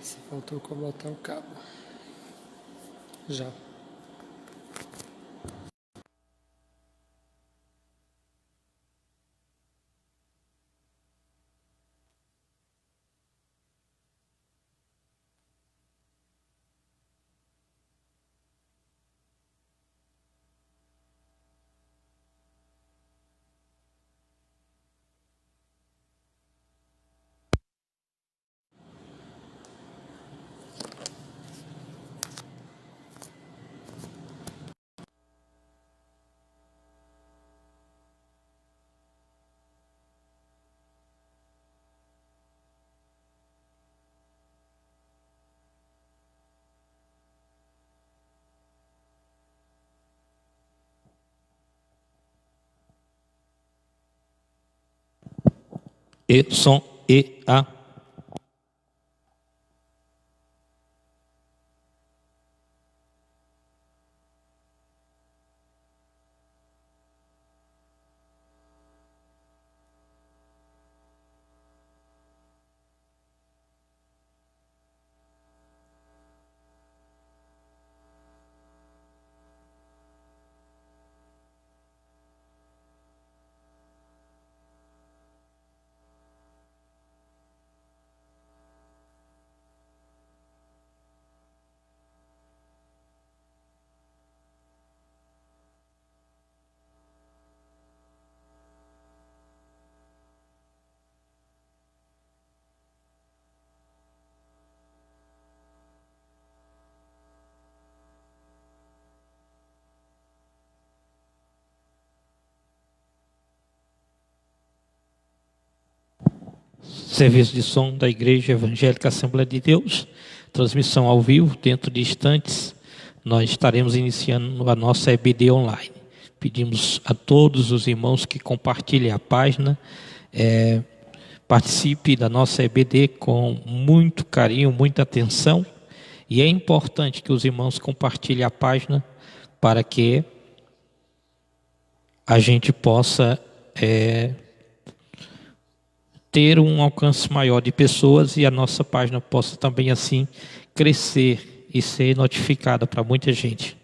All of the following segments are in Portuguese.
Esse faltou botar o cabo. Já. E, som, e, a. Serviço de som da Igreja Evangélica Assembleia de Deus, transmissão ao vivo. Dentro de instantes, nós estaremos iniciando a nossa EBD online. Pedimos a todos os irmãos que compartilhem a página, participe da nossa EBD com muito carinho, muita atenção. E é importante que os irmãos compartilhem a página para que a gente possa ter um alcance maior de pessoas e a nossa página possa também assim crescer e ser notificada para muita gente.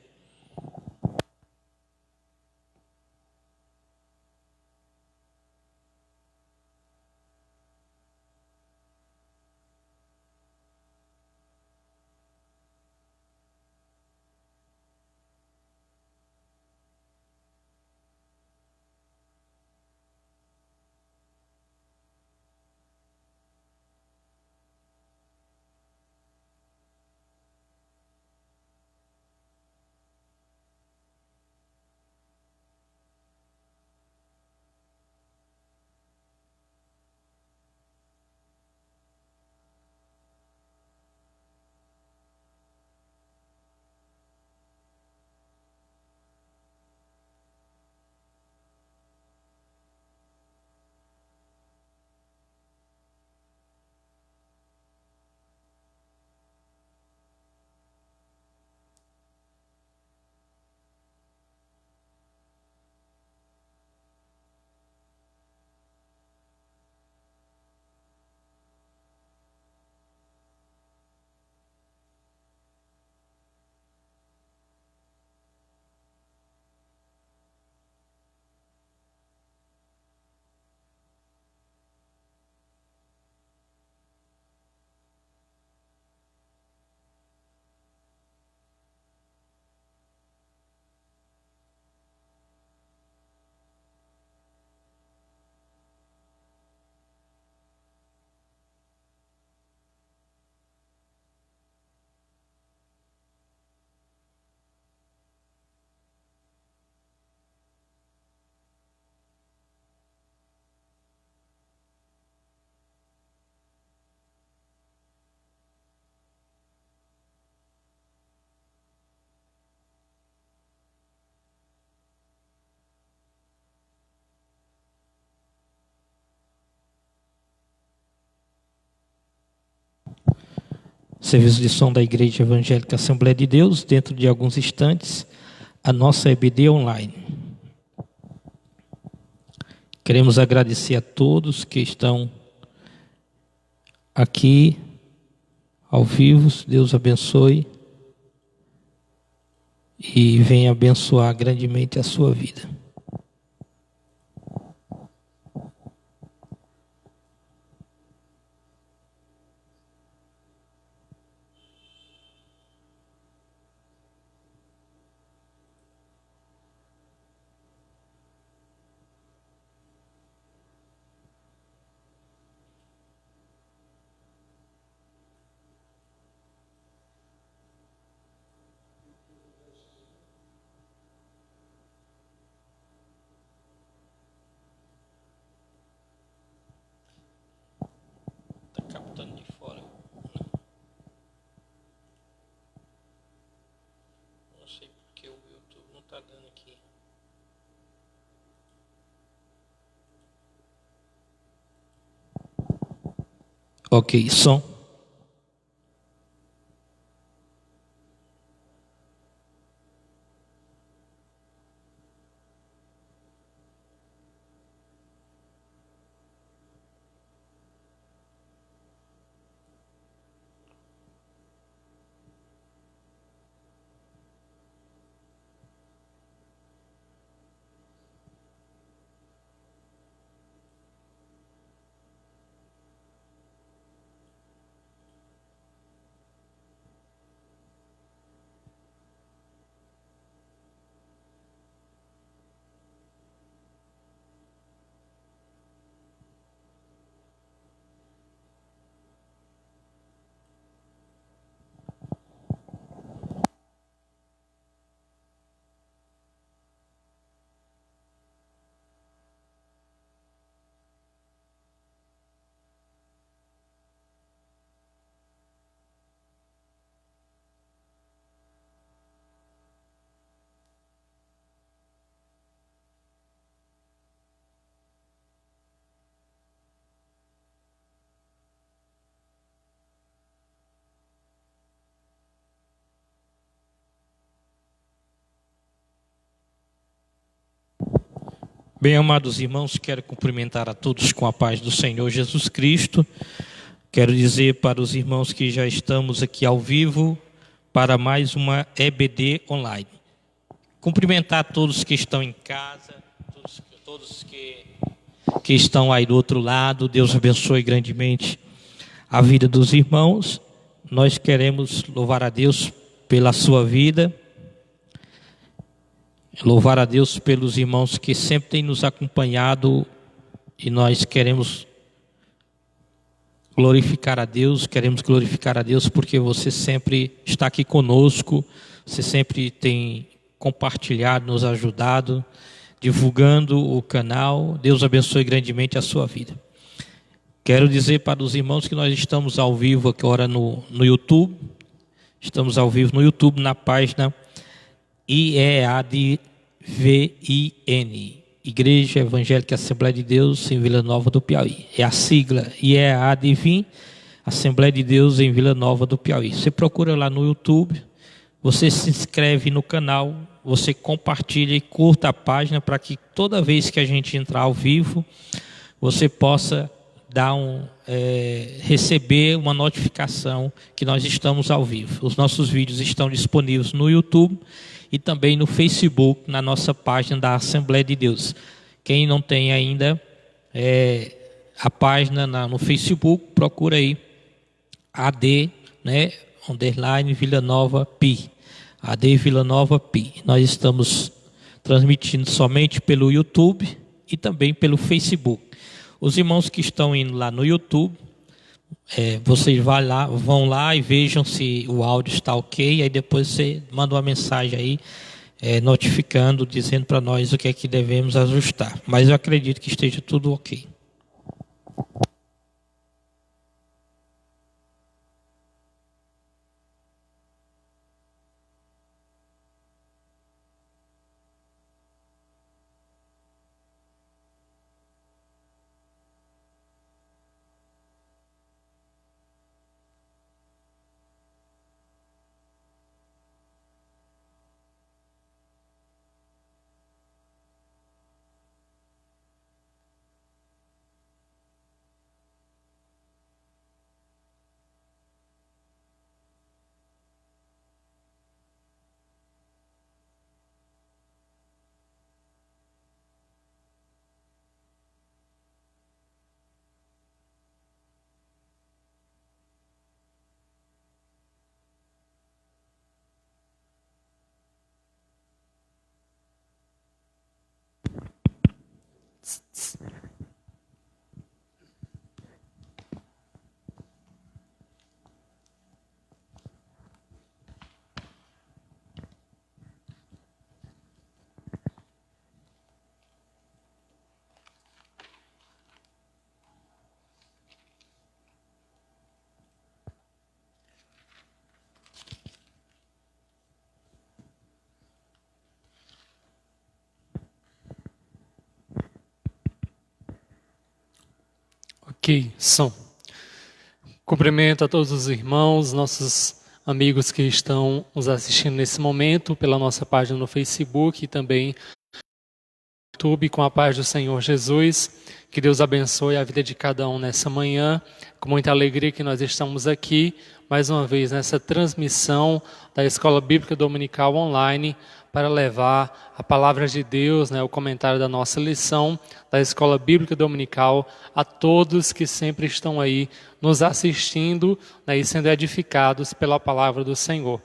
Serviço de som da Igreja Evangélica Assembleia de Deus. Dentro de alguns instantes, a nossa EBD online. Queremos agradecer a todos que estão aqui, ao vivo. Deus abençoe e venha abençoar grandemente a sua vida. Está captando de fora. Não sei porque o YouTube não está dando aqui. Ok, som. Bem, amados irmãos, quero cumprimentar a todos com a paz do Senhor Jesus Cristo. Quero dizer para os irmãos que já estamos aqui ao vivo para mais uma EBD online. Cumprimentar todos que estão em casa, todos que estão aí do outro lado. Deus abençoe grandemente a vida dos irmãos. Nós queremos louvar a Deus pela sua vida. Louvar a Deus pelos irmãos que sempre têm nos acompanhado, e nós queremos glorificar a Deus porque você sempre está aqui conosco, você sempre tem compartilhado, nos ajudado, divulgando o canal. Deus abençoe grandemente a sua vida. Quero dizer para os irmãos que nós estamos ao vivo agora no YouTube, estamos ao vivo no YouTube na página IEADVIN, Igreja Evangélica Assembleia de Deus em Vila Nova do Piauí. É a sigla IEADVIN, Assembleia de Deus em Vila Nova do Piauí. Você procura lá no YouTube, você se inscreve no canal, você compartilha e curta a página para que toda vez que a gente entrar ao vivo, você possa receber uma notificação que nós estamos ao vivo. Os nossos vídeos estão disponíveis no YouTube e também no Facebook, na nossa página da Assembleia de Deus. Quem não tem ainda a página no Facebook, procura aí AD, underline Vila Nova Pi. AD Vila Nova Pi. Nós estamos transmitindo somente pelo YouTube e também pelo Facebook. Os irmãos que estão indo lá no YouTube, vocês vão lá e vejam se o áudio está ok, aí depois você manda uma mensagem aí, notificando, dizendo para nós o que é que devemos ajustar. Mas eu acredito que esteja tudo ok. Ok, som. Cumprimento a todos os irmãos, nossos amigos que estão nos assistindo nesse momento pela nossa página no Facebook e também no YouTube, com a paz do Senhor Jesus. Que Deus abençoe a vida de cada um nessa manhã. Com muita alegria que nós estamos aqui, mais uma vez, nessa transmissão da Escola Bíblica Dominical Online, para levar a palavra de Deus, o comentário da nossa lição da Escola Bíblica Dominical a todos que sempre estão aí nos assistindo, e sendo edificados pela palavra do Senhor.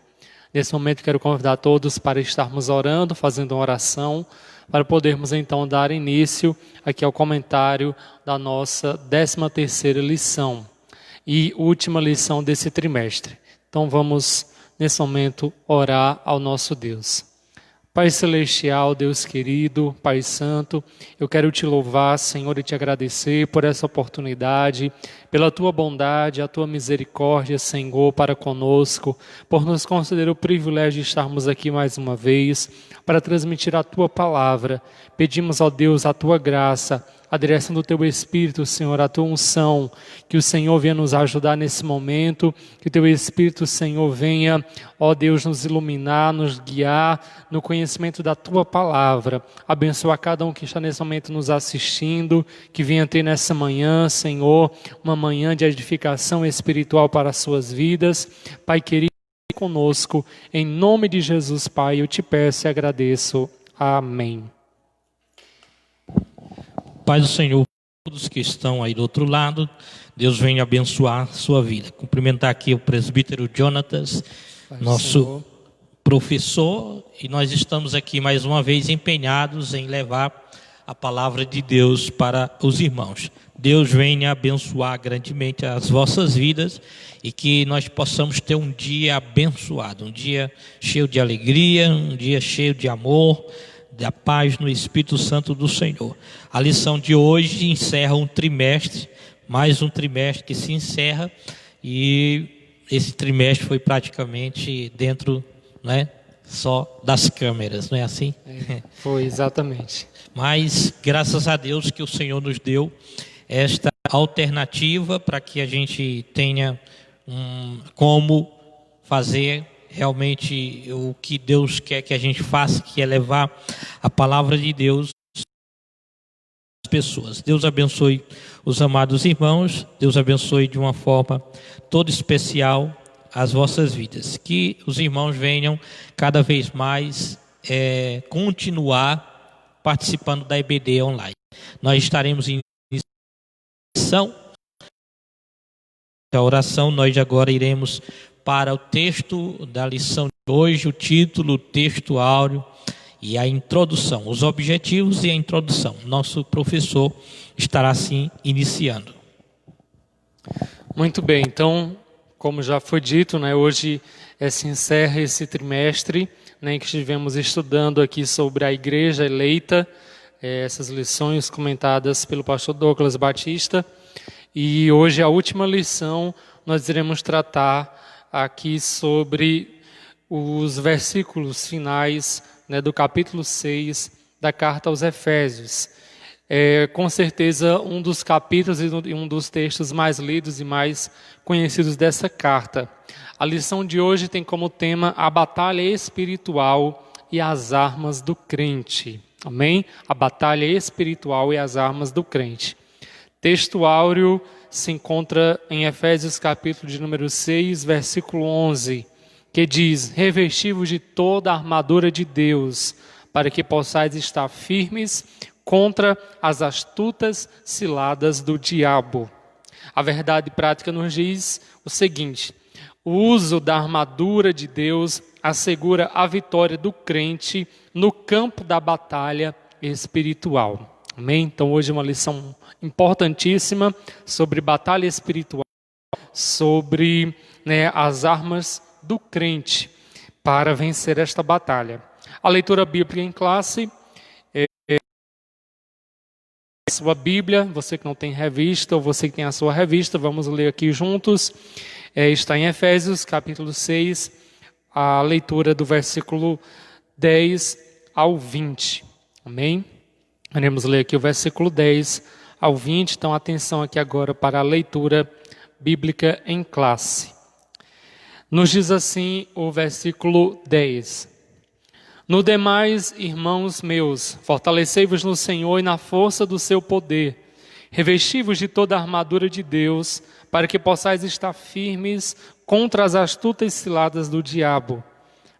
Nesse momento quero convidar todos para estarmos orando, fazendo uma oração, para podermos então dar início aqui ao comentário da nossa 13ª lição e última lição desse trimestre. Então vamos nesse momento orar ao nosso Deus. Pai Celestial, Deus querido, Pai Santo, eu quero te louvar, Senhor, e te agradecer por essa oportunidade, pela tua bondade, a tua misericórdia, Senhor, para conosco, por nos conceder o privilégio de estarmos aqui mais uma vez, para transmitir a tua palavra. Pedimos, ó Deus, a tua graça, a direção do teu Espírito, Senhor, a tua unção, que o Senhor venha nos ajudar nesse momento, que o teu Espírito, Senhor, venha, ó Deus, nos iluminar, nos guiar no conhecimento da tua palavra. Abençoa cada um que está nesse momento nos assistindo, que venha ter nessa manhã, Senhor, uma manhã de edificação espiritual para as suas vidas. Pai querido, conosco, em nome de Jesus, Pai, eu te peço e agradeço. Amém. Pai do Senhor, todos que estão aí do outro lado, Deus venha abençoar a sua vida. Cumprimentar aqui o presbítero Jonatas, nosso professor, e nós estamos aqui mais uma vez empenhados em levar a palavra de Deus para os irmãos. Deus venha abençoar grandemente as vossas vidas e que nós possamos ter um dia abençoado, um dia cheio de alegria, um dia cheio de amor, da paz no Espírito Santo do Senhor. A lição de hoje encerra um trimestre, mais um trimestre que se encerra, e esse trimestre foi praticamente dentro, só das câmeras, não é assim? Foi, exatamente. Mas graças a Deus que o Senhor nos deu esta alternativa para que a gente tenha como fazer realmente o que Deus quer que a gente faça, que é levar a palavra de Deus às pessoas. Deus abençoe os amados irmãos, Deus abençoe de uma forma toda especial as vossas vidas. Que os irmãos venham cada vez mais continuar participando da EBD online. Nós estaremos em a oração, nós agora iremos para o texto da lição de hoje, o título, o texto áureo e a introdução, os objetivos e a introdução. Nosso professor estará assim iniciando. Muito bem, então, como já foi dito, hoje se encerra esse trimestre, que estivemos estudando aqui sobre a igreja eleita, essas lições comentadas pelo pastor Douglas Batista, e hoje a última lição nós iremos tratar aqui sobre os versículos finais do capítulo 6 da carta aos Efésios. Com certeza um dos capítulos e um dos textos mais lidos e mais conhecidos dessa carta. A lição de hoje tem como tema a batalha espiritual e as armas do crente. Amém? A batalha espiritual e as armas do crente. Texto áureo se encontra em Efésios capítulo de número 6, versículo 11, que diz: revesti-vos de toda a armadura de Deus, para que possais estar firmes contra as astutas ciladas do diabo. A verdade prática nos diz o seguinte: o uso da armadura de Deus assegura a vitória do crente no campo da batalha espiritual. Amém? Então hoje é uma lição importantíssima sobre batalha espiritual, sobre as armas do crente para vencer esta batalha. A leitura bíblica em classe, sua Bíblia, você que não tem revista ou você que tem a sua revista, vamos ler aqui juntos. Está em Efésios, capítulo 6, a leitura do versículo 10 ao 20. Amém? Iremos ler aqui o versículo 10 ao 20, então atenção aqui agora para a leitura bíblica em classe. Nos diz assim o versículo 10. No demais, irmãos meus, fortalecei-vos no Senhor e na força do seu poder. Revesti-vos de toda a armadura de Deus, para que possais estar firmes contra as astutas ciladas do diabo.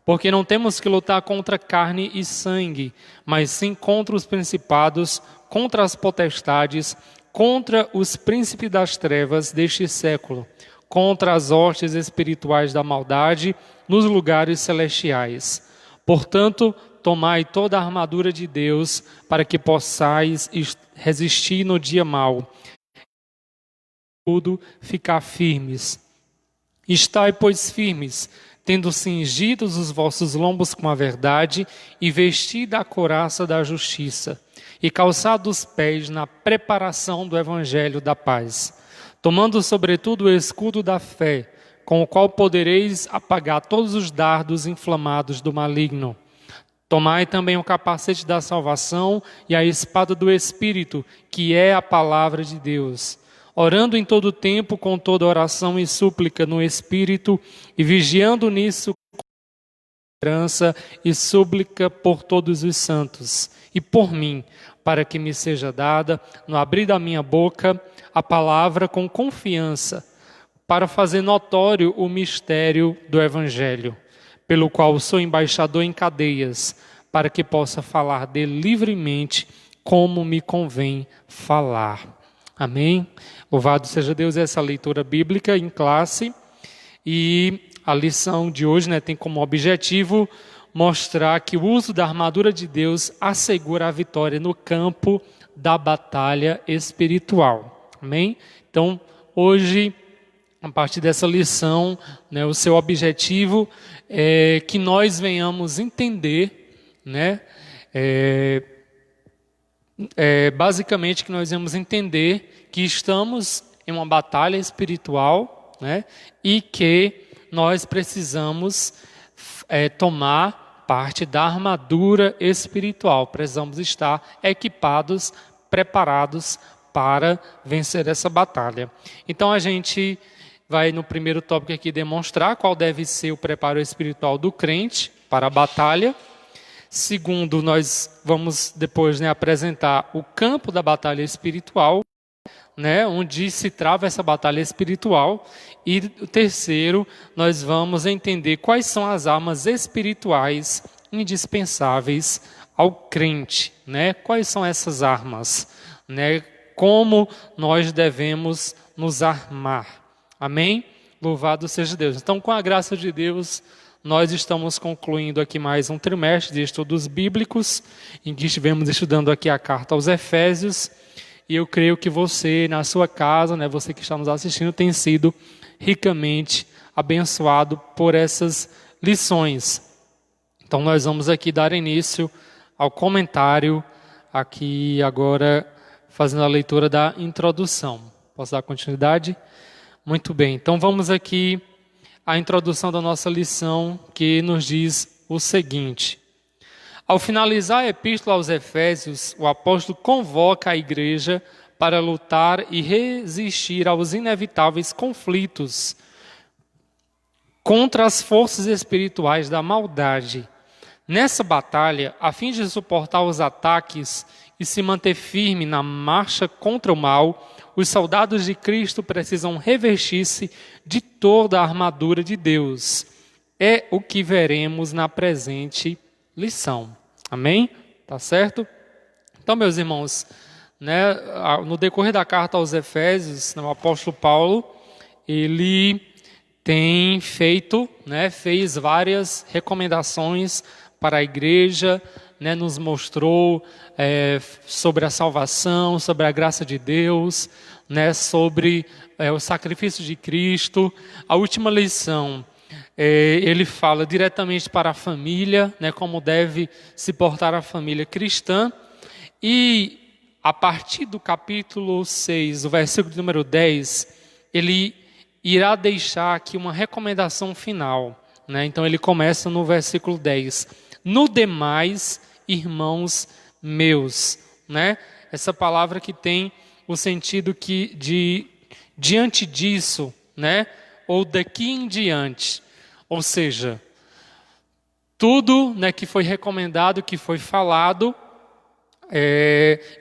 Porque não temos que lutar contra carne e sangue, mas sim contra os principados, contra as potestades, contra os príncipes das trevas deste século, contra as hostes espirituais da maldade nos lugares celestiais. Portanto, tomai toda a armadura de Deus, para que possais resistir no dia mau, tudo ficar firmes. Estai, pois, firmes, tendo cingidos os vossos lombos com a verdade, e vestida a couraça da justiça, e calçados os pés na preparação do evangelho da paz, tomando sobretudo o escudo da fé, com o qual podereis apagar todos os dardos inflamados do maligno. Tomai também o capacete da salvação e a espada do Espírito, que é a palavra de Deus, orando em todo tempo com toda oração e súplica no Espírito, e vigiando nisso com esperança e súplica por todos os santos, e por mim, para que me seja dada, no abrir da minha boca, a palavra com confiança, para fazer notório o mistério do Evangelho, pelo qual sou embaixador em cadeias, para que possa falar dele livremente, como me convém falar. Amém? Louvado seja Deus. Essa leitura bíblica em classe. E a lição de hoje tem como objetivo mostrar que o uso da armadura de Deus assegura a vitória no campo da batalha espiritual. Amém? Então, hoje, a partir dessa lição, o seu objetivo é que nós venhamos entender, basicamente que nós vamos entender que estamos em uma batalha espiritual, e que nós precisamos tomar parte da armadura espiritual. Precisamos estar equipados, preparados para vencer essa batalha. Então a gente vai no primeiro tópico aqui demonstrar qual deve ser o preparo espiritual do crente para a batalha. Segundo, nós vamos depois apresentar o campo da batalha espiritual, onde se trava essa batalha espiritual. E o terceiro, nós vamos entender quais são as armas espirituais indispensáveis ao crente. Quais são essas armas? Como nós devemos nos armar. Amém? Louvado seja Deus. Então, com a graça de Deus, nós estamos concluindo aqui mais um trimestre de estudos bíblicos, em que estivemos estudando aqui a carta aos Efésios, e eu creio que você, na sua casa, você que está nos assistindo, tem sido ricamente abençoado por essas lições. Então, nós vamos aqui dar início ao comentário, aqui agora, fazendo a leitura da introdução. Posso dar continuidade? Muito bem, então vamos aqui à introdução da nossa lição, que nos diz o seguinte. Ao finalizar a epístola aos Efésios, o apóstolo convoca a igreja para lutar e resistir aos inevitáveis conflitos contra as forças espirituais da maldade. Nessa batalha, a fim de suportar os ataques e se manter firme na marcha contra o mal, os soldados de Cristo precisam revestir-se de toda a armadura de Deus. É o que veremos na presente lição. Amém? Tá certo? Então, meus irmãos, no decorrer da carta aos Efésios, o apóstolo Paulo, ele tem fez várias recomendações para a igreja, né, nos mostrou sobre a salvação, sobre a graça de Deus, né, sobre o sacrifício de Cristo. A última lição, ele fala diretamente para a família, né, como deve se portar a família cristã. E a partir do capítulo 6, o versículo número 10, ele irá deixar aqui uma recomendação final, né? Então ele começa no versículo 10. No demais, irmãos meus, né? Essa palavra que tem o sentido que diante disso, né? Ou daqui em diante. Ou seja, tudo, né, que foi recomendado, que foi falado,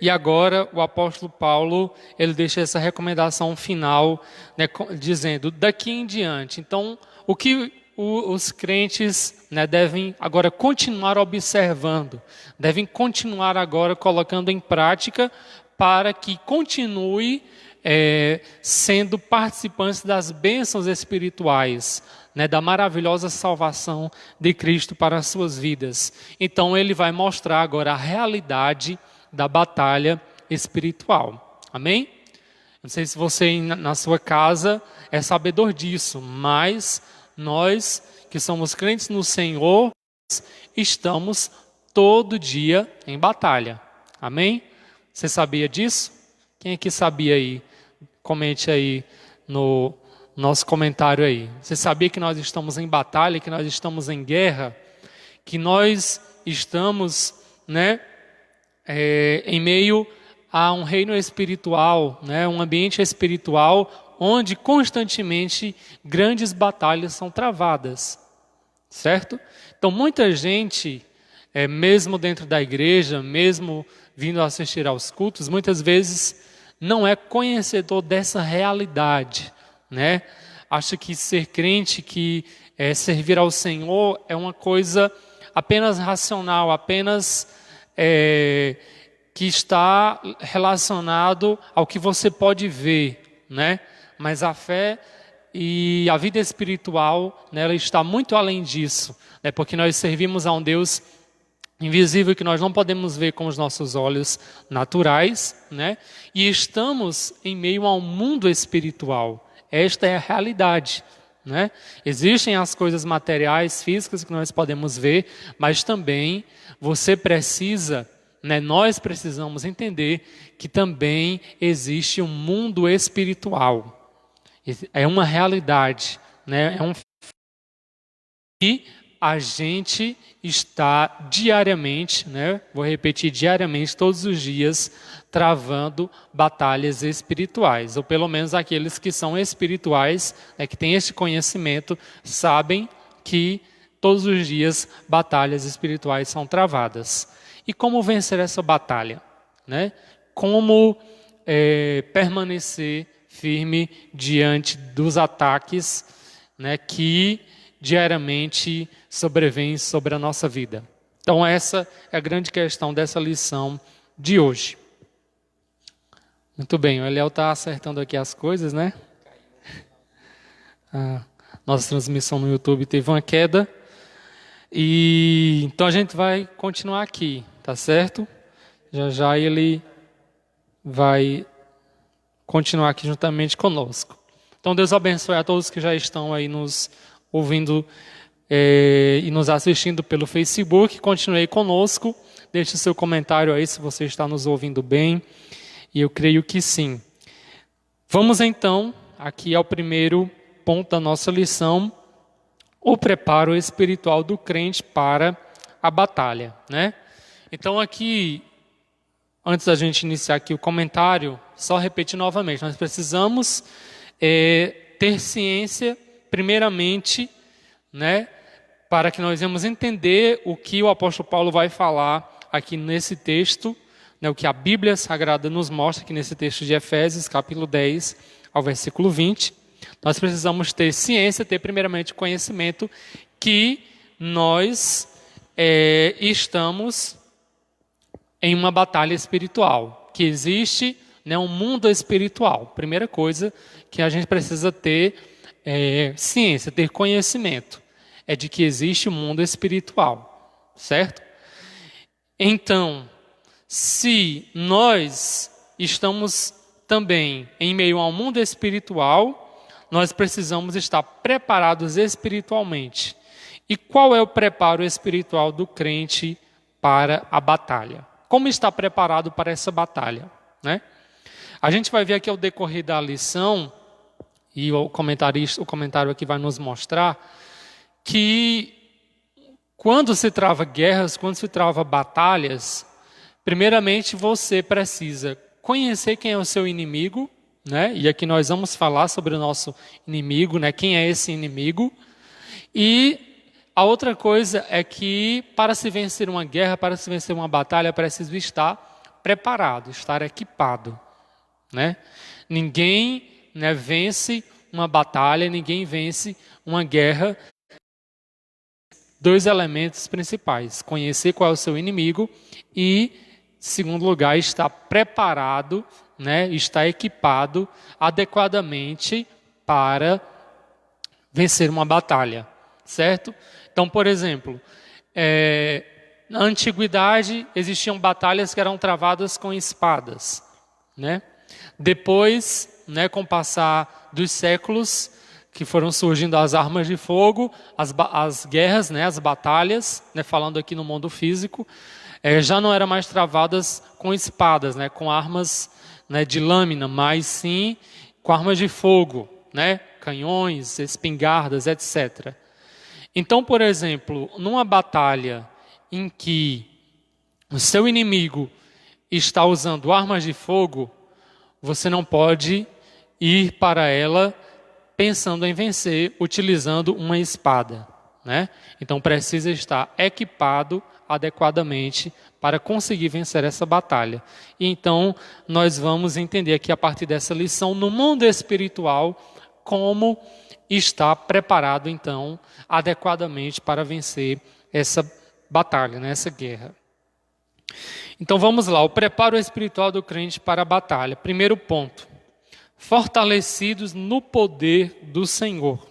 e agora o apóstolo Paulo, ele deixa essa recomendação final, né, dizendo, daqui em diante. Então, o que os crentes, né, devem agora continuar observando, devem continuar agora colocando em prática para que continue sendo participantes das bênçãos espirituais, né, da maravilhosa salvação de Cristo para as suas vidas. Então ele vai mostrar agora a realidade da batalha espiritual. Amém? Não sei se você na sua casa é sabedor disso, mas nós que somos crentes no Senhor, estamos todo dia em batalha. Amém? Você sabia disso? Quem aqui sabia aí? Comente aí no nosso comentário aí. Você sabia que nós estamos em batalha, que nós estamos em guerra, que nós estamos, né, em meio a um reino espiritual, né, um ambiente espiritual onde constantemente grandes batalhas são travadas, certo? Então muita gente, mesmo dentro da igreja, mesmo vindo assistir aos cultos, muitas vezes não é conhecedor dessa realidade, né? Acha que ser crente, que servir ao Senhor é uma coisa apenas racional, apenas que está relacionado ao que você pode ver, né? Mas a fé e a vida espiritual, né, ela está muito além disso, né? Porque nós servimos a um Deus invisível que nós não podemos ver com os nossos olhos naturais, né? E estamos em meio a um mundo espiritual. Esta é a realidade, né? Existem as coisas materiais, físicas que nós podemos ver, mas também você precisa, né, nós precisamos entender que também existe um mundo espiritual. É uma realidade, né? É um e a gente está diariamente, né? Vou repetir, diariamente, todos os dias, travando batalhas espirituais. Ou pelo menos aqueles que são espirituais, né, que têm esse conhecimento, sabem que todos os dias batalhas espirituais são travadas. E como vencer essa batalha, né? Como permanecer firme diante dos ataques, né, que diariamente sobrevêm sobre a nossa vida. Então essa é a grande questão dessa lição de hoje. Muito bem, o Eliel está acertando aqui as coisas, né? A nossa transmissão no YouTube teve uma queda. E então a gente vai continuar aqui, tá certo? Já já ele vai continuar aqui juntamente conosco. Então Deus abençoe a todos que já estão aí nos ouvindo e nos assistindo pelo Facebook. Continue conosco, deixe seu comentário aí se você está nos ouvindo bem, e eu creio que sim. Vamos então aqui ao primeiro ponto da nossa lição, o preparo espiritual do crente para a batalha, né? Então aqui, antes da gente iniciar aqui o comentário, só repetir novamente, nós precisamos ter ciência, primeiramente, né, para que nós venhamos entender o que o apóstolo Paulo vai falar aqui nesse texto, né, o que a Bíblia Sagrada nos mostra aqui nesse texto de Efésios, capítulo 10, ao versículo 20. Nós precisamos ter ciência, ter primeiramente conhecimento que nós estamos em uma batalha espiritual, que existe, né, um mundo espiritual. Primeira coisa que a gente precisa ter ciência, ter conhecimento, é de que existe um mundo espiritual, certo? Então, se nós estamos também em meio ao mundo espiritual, nós precisamos estar preparados espiritualmente. E qual é o preparo espiritual do crente para a batalha? Como está preparado para essa batalha, né? A gente vai ver aqui ao decorrer da lição, e o comentário aqui vai nos mostrar, que quando se trava guerras, quando se trava batalhas, primeiramente você precisa conhecer quem é o seu inimigo, né? E aqui nós vamos falar sobre o nosso inimigo, né? Quem é esse inimigo? E a outra coisa é que para se vencer uma guerra, para se vencer uma batalha, é preciso estar preparado, estar equipado, né? Ninguém, né, vence uma batalha, ninguém vence uma guerra. Dois elementos principais: conhecer qual é o seu inimigo e, segundo lugar, estar preparado, né, estar equipado adequadamente para vencer uma batalha, certo? Então, por exemplo, na antiguidade existiam batalhas que eram travadas com espadas, né? Depois, né, com o passar dos séculos, que foram surgindo as armas de fogo, as guerras, né, as batalhas, né, falando aqui no mundo físico, já não eram mais travadas com espadas, né, com armas, né, de lâmina, mas sim com armas de fogo, né, canhões, espingardas, etc. Então, por exemplo, numa batalha em que o seu inimigo está usando armas de fogo, você não pode ir para ela pensando em vencer utilizando uma espada, né? Então precisa estar equipado adequadamente para conseguir vencer essa batalha. E então nós vamos entender aqui a partir dessa lição no mundo espiritual como está preparado então adequadamente para vencer essa batalha, né? Essa guerra. Então vamos lá, o preparo espiritual do crente para a batalha. Primeiro ponto: fortalecidos no poder do Senhor,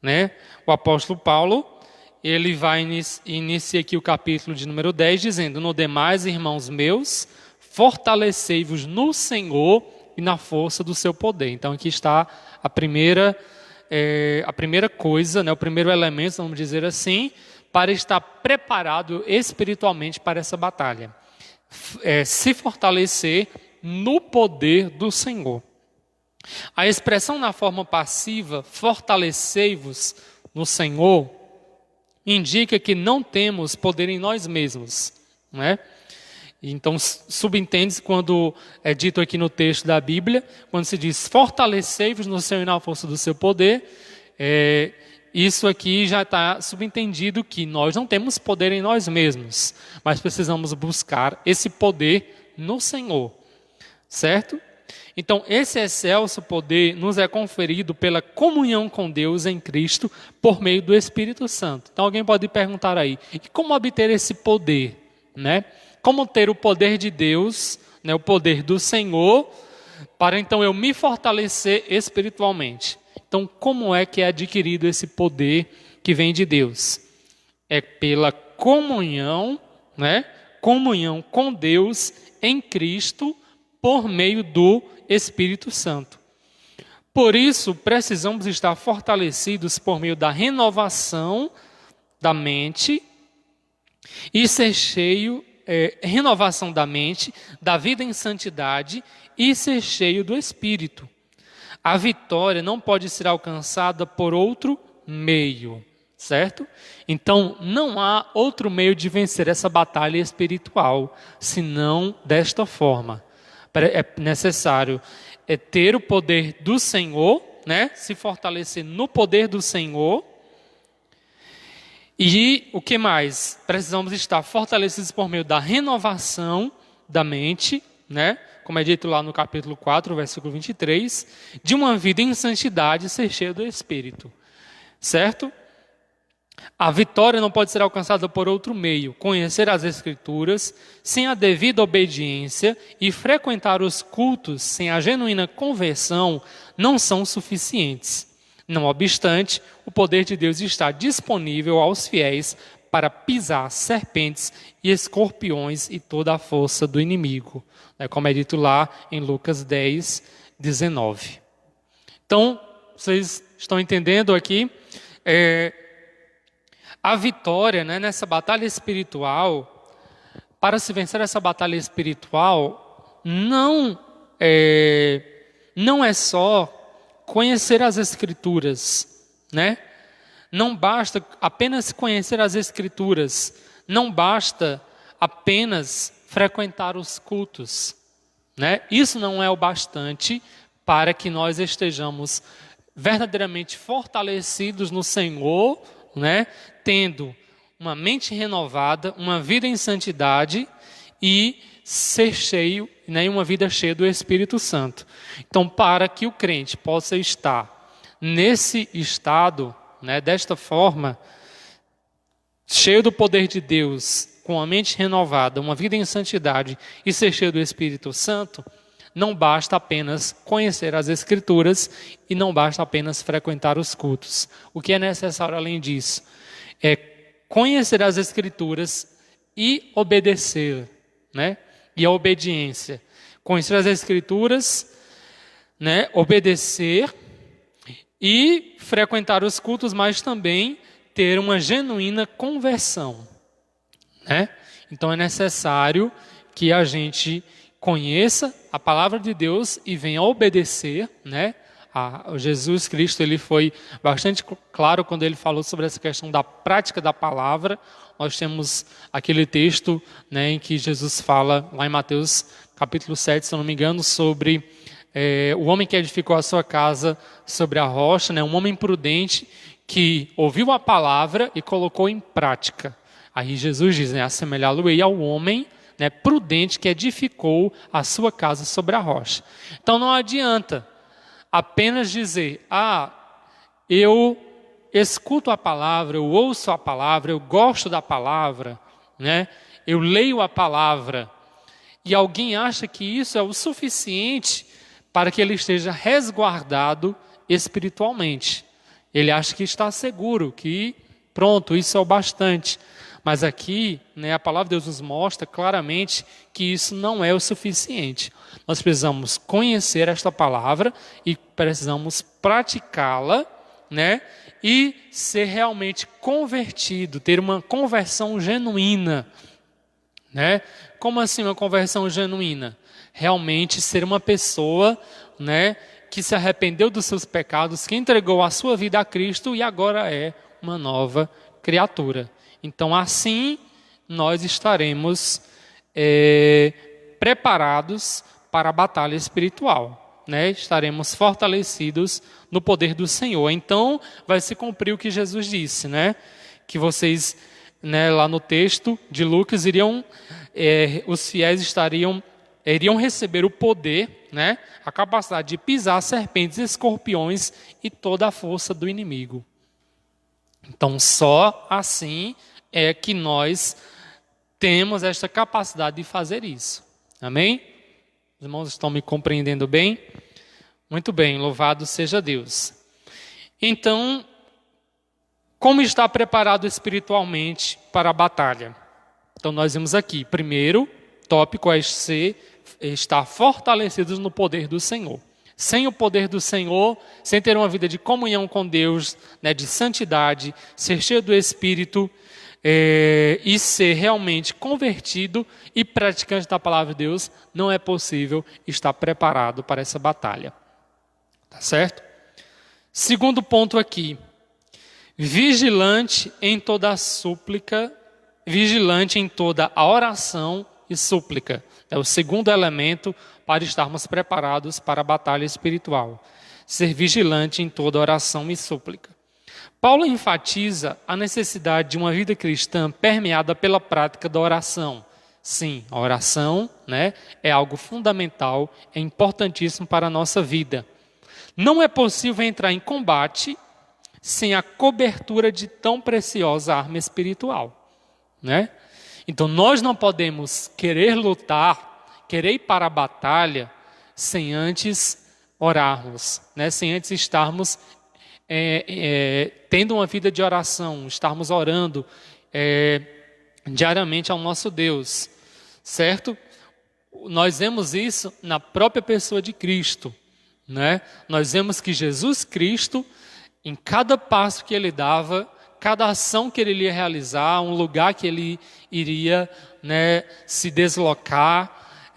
né? O apóstolo Paulo, ele vai iniciar aqui o capítulo de número 10, dizendo: no demais, irmãos meus, fortalecei-vos no Senhor e na força do seu poder. Então aqui está a primeira coisa, né? O primeiro elemento, vamos dizer assim, para estar preparado espiritualmente para essa batalha. Se fortalecer no poder do Senhor. A expressão na forma passiva, fortalecei-vos no Senhor, indica que não temos poder em nós mesmos, né? Então, subentende-se quando é dito aqui no texto da Bíblia, quando se diz fortalecei-vos no Senhor e na força do seu poder, isso aqui já está subentendido que nós não temos poder em nós mesmos, mas precisamos buscar esse poder no Senhor, certo? Então, esse excelso poder nos é conferido pela comunhão com Deus em Cristo por meio do Espírito Santo. Então, alguém pode perguntar aí, e como obter esse poder, né? Como ter o poder de Deus, né, o poder do Senhor, para então eu me fortalecer espiritualmente? Então, como é que é adquirido esse poder que vem de Deus? É pela comunhão, né? Comunhão com Deus em Cristo por meio do Espírito Santo. Por isso, precisamos estar fortalecidos por meio da renovação da mente e ser cheio, renovação da mente, da vida em santidade e ser cheio do Espírito. A vitória não pode ser alcançada por outro meio, certo? Então, não há outro meio de vencer essa batalha espiritual, senão desta forma. É necessário ter o poder do Senhor, né? Se fortalecer no poder do Senhor. E o que mais? Precisamos estar fortalecidos por meio da renovação da mente, né? Como é dito lá no capítulo 4, versículo 23, de uma vida em santidade, ser cheio do Espírito, certo? A vitória não pode ser alcançada por outro meio. Conhecer as Escrituras sem a devida obediência e frequentar os cultos sem a genuína conversão não são suficientes. Não obstante, o poder de Deus está disponível aos fiéis para pisar serpentes e escorpiões e toda a força do inimigo, como é dito lá em Lucas 10, 19. Então, vocês estão entendendo aqui? A vitória, nessa batalha espiritual, para se vencer essa batalha espiritual, não é só conhecer as Escrituras, Não basta apenas conhecer as Escrituras, não basta apenas frequentar os cultos, Isso não é o bastante para que nós estejamos verdadeiramente fortalecidos no Senhor, tendo uma mente renovada, uma vida em santidade e ser cheio, uma vida cheia do Espírito Santo. Então, para que o crente possa estar nesse estado, desta forma, cheio do poder de Deus, com a mente renovada, uma vida em santidade e ser cheio do Espírito Santo, não basta apenas conhecer as Escrituras e não basta apenas frequentar os cultos. O que é necessário além disso? É conhecer as Escrituras e obedecer, E a obediência. Conhecer as Escrituras, obedecer e frequentar os cultos, mas também ter uma genuína conversão, Então é necessário que a gente conheça a palavra de Deus e venha obedecer, Jesus Cristo, ele foi bastante claro quando ele falou sobre essa questão da prática da palavra. Nós temos aquele texto, em que Jesus fala, lá em Mateus capítulo 7, se eu não me engano, sobre o homem que edificou a sua casa sobre a rocha, um homem prudente que ouviu a palavra e colocou em prática. Aí Jesus diz, assemelhá-lo-ei ao homem prudente que edificou a sua casa sobre a rocha. Então não adianta apenas dizer, eu escuto a palavra, eu ouço a palavra, eu gosto da palavra, eu leio a palavra, e alguém acha que isso é o suficiente para que ele esteja resguardado espiritualmente. Ele acha que está seguro, que pronto, isso é o bastante. Mas aqui, a palavra de Deus nos mostra claramente que isso não é o suficiente. Nós precisamos conhecer esta palavra e precisamos praticá-la, e ser realmente convertido, ter uma conversão genuína, Como assim uma conversão genuína? Realmente ser uma pessoa, que se arrependeu dos seus pecados, que entregou a sua vida a Cristo e agora é uma nova criatura. Então, assim, nós estaremos preparados para a batalha espiritual, Estaremos fortalecidos no poder do Senhor. Então, vai se cumprir o que Jesus disse, Que vocês, lá no texto de Lucas, os fiéis iriam receber o poder, a capacidade de pisar serpentes, escorpiões e toda a força do inimigo. Então, só assim é que nós temos esta capacidade de fazer isso. Amém? Os irmãos estão me compreendendo bem? Muito bem, louvado seja Deus. Então, como estar preparado espiritualmente para a batalha? Então, nós vimos aqui, primeiro tópico é estar fortalecidos no poder do Senhor. Sem o poder do Senhor, sem ter uma vida de comunhão com Deus, de santidade, ser cheio do Espírito e ser realmente convertido e praticante da palavra de Deus, não é possível estar preparado para essa batalha. Tá certo? Segundo ponto aqui, vigilante em toda a súplica, vigilante em toda a oração e súplica. É o segundo elemento para estarmos preparados para a batalha espiritual. Ser vigilante em toda oração e súplica. Paulo enfatiza a necessidade de uma vida cristã permeada pela prática da oração. Sim, a oração, é algo fundamental, é importantíssimo para a nossa vida. Não é possível entrar em combate sem a cobertura de tão preciosa arma espiritual, Então, nós não podemos querer lutar, querer ir para a batalha, sem antes orarmos, sem antes estarmos tendo uma vida de oração, estarmos orando, diariamente ao nosso Deus, certo? Nós vemos isso na própria pessoa de Cristo, né? Nós vemos que Jesus Cristo, em cada passo que ele dava, cada ação que ele ia realizar, um lugar que ele iria, né, se deslocar,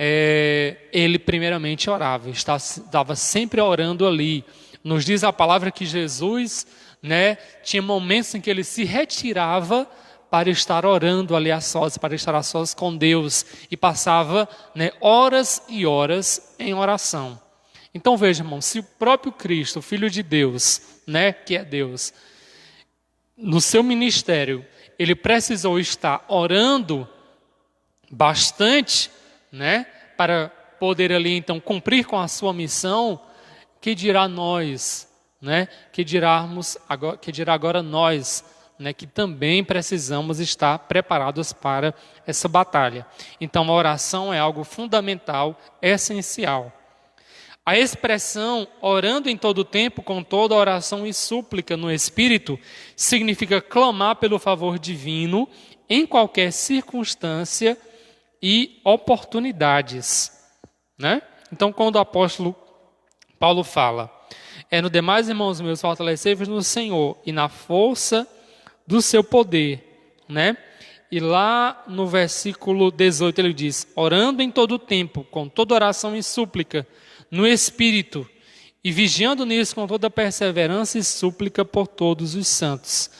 ele primeiramente orava, estava sempre orando ali. Nos diz a palavra que Jesus, né, tinha momentos em que ele se retirava para estar orando ali a sós, para estar a sós com Deus, e passava, né, horas e horas em oração. Então veja, irmão, se o próprio Cristo, o Filho de Deus, né, que é Deus, no seu ministério, ele precisou estar orando bastante, né, para poder ali então cumprir com a sua missão, que dirá nós, né, que dirá agora nós, né, que também precisamos estar preparados para essa batalha. Então a oração é algo fundamental, essencial. A expressão orando em todo o tempo, com toda oração e súplica no Espírito, significa clamar pelo favor divino em qualquer circunstância e oportunidades, né? Então, quando o apóstolo Paulo fala, no demais, irmãos meus, fortalecei-vos no Senhor e na força do seu poder, né? E lá no versículo 18 ele diz, orando em todo o tempo, com toda oração e súplica, no Espírito, e vigiando nisso com toda perseverança e súplica por todos os santos.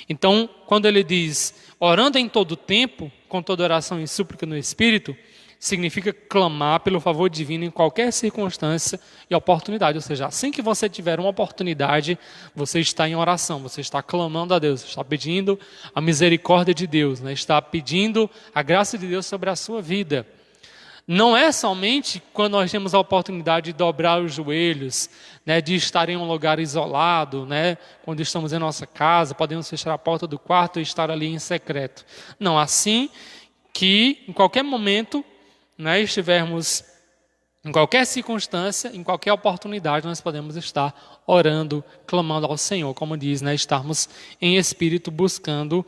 Então, quando ele diz, orando em todo o tempo, com toda oração e súplica no Espírito, significa clamar pelo favor divino em qualquer circunstância e oportunidade. Ou seja, assim que você tiver uma oportunidade, você está em oração, você está clamando a Deus, está pedindo a misericórdia de Deus, né? Está pedindo a graça de Deus sobre a sua vida. Não é somente quando nós temos a oportunidade de dobrar os joelhos, né, de estar em um lugar isolado, né, quando estamos em nossa casa, podemos fechar a porta do quarto e estar ali em secreto. Não, assim que em qualquer momento, né, estivermos em qualquer circunstância, em qualquer oportunidade, nós podemos estar orando, clamando ao Senhor, como diz, né, estarmos em espírito buscando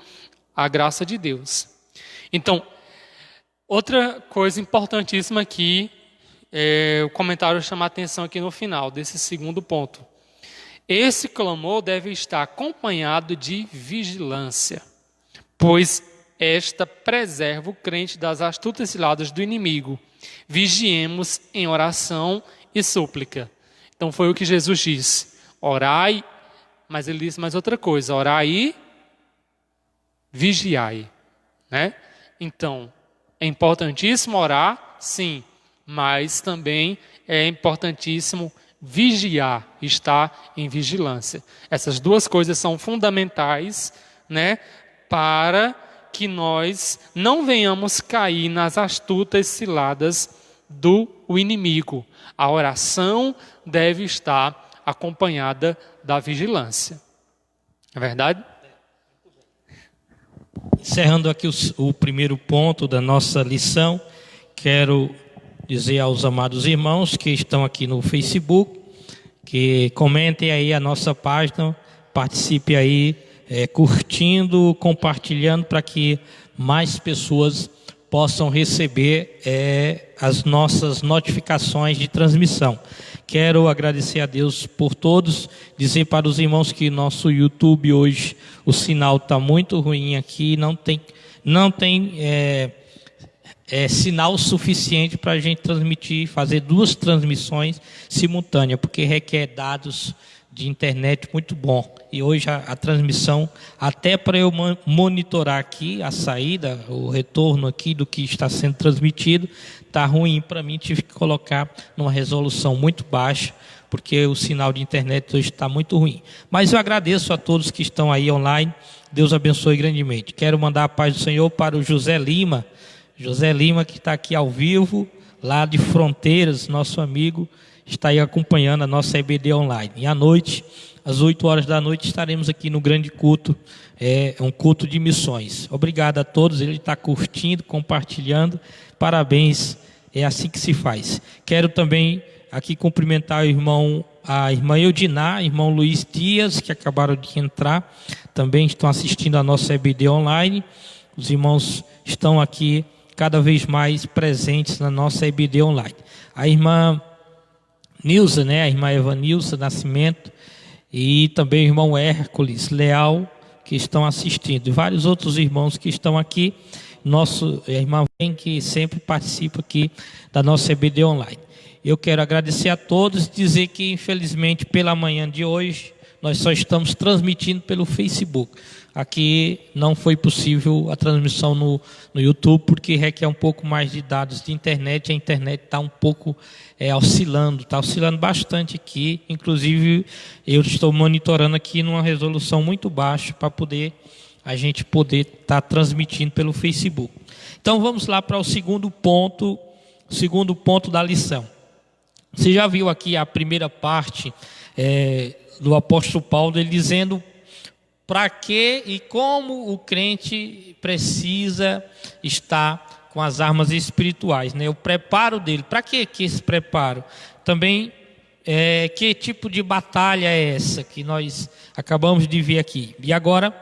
a graça de Deus. Então, outra coisa importantíssima aqui, o comentário chama a atenção aqui no final desse segundo ponto. Esse clamor deve estar acompanhado de vigilância, pois esta preserva o crente das astutas ciladas do inimigo. Vigiemos em oração e súplica. Então foi o que Jesus disse. Orai, mas ele disse mais outra coisa. Orai e vigiai, né? Então, é importantíssimo orar, sim, mas também é importantíssimo vigiar, estar em vigilância. Essas duas coisas são fundamentais, né, para que nós não venhamos cair nas astutas ciladas do inimigo. A oração deve estar acompanhada da vigilância. É verdade? Encerrando aqui o primeiro ponto da nossa lição, quero dizer aos amados irmãos que estão aqui no Facebook, que comentem aí a nossa página, participe aí, curtindo, compartilhando, para que mais pessoas possam receber as nossas notificações de transmissão. Quero agradecer a Deus por todos, dizer para os irmãos que nosso YouTube hoje, o sinal está muito ruim aqui, não tem sinal suficiente para a gente transmitir, fazer 2 transmissões simultâneas, porque requer dados de internet muito bom. E hoje a transmissão, até para eu monitorar aqui a saída, o retorno aqui do que está sendo transmitido, está ruim para mim, tive que colocar numa resolução muito baixa, porque o sinal de internet hoje está muito ruim. Mas eu agradeço a todos que estão aí online, Deus abençoe grandemente. Quero mandar a paz do Senhor para o José Lima que está aqui ao vivo, lá de Fronteiras, nosso amigo, está aí acompanhando a nossa EBD online. E à noite, às 8 horas da noite, estaremos aqui no grande culto, um culto de missões. Obrigado a todos, ele está curtindo, compartilhando, parabéns, é assim que se faz. Quero também aqui cumprimentar a irmã Eudiná, irmão Luiz Dias, que acabaram de entrar, também estão assistindo a nossa EBD online. Os irmãos estão aqui cada vez mais presentes na nossa EBD online. A irmã Nilza, né? A irmã Evanilza Nascimento e também o irmão Hércules Leal, que estão assistindo. E vários outros irmãos que estão aqui. A irmã Vem, que sempre participa aqui da nossa EBD online. Eu quero agradecer a todos e dizer que, infelizmente, pela manhã de hoje, nós só estamos transmitindo pelo Facebook. Aqui não foi possível a transmissão no YouTube, porque requer um pouco mais de dados de internet. A internet está um pouco oscilando bastante aqui. Inclusive, eu estou monitorando aqui numa resolução muito baixa para a gente poder estar transmitindo pelo Facebook. Então, vamos lá para o segundo ponto da lição. Você já viu aqui a primeira parte do apóstolo Paulo, ele dizendo para que e como o crente precisa estar com as armas espirituais, né? O preparo dele. Para que esse preparo? Também, que tipo de batalha é essa que nós acabamos de ver aqui? E agora,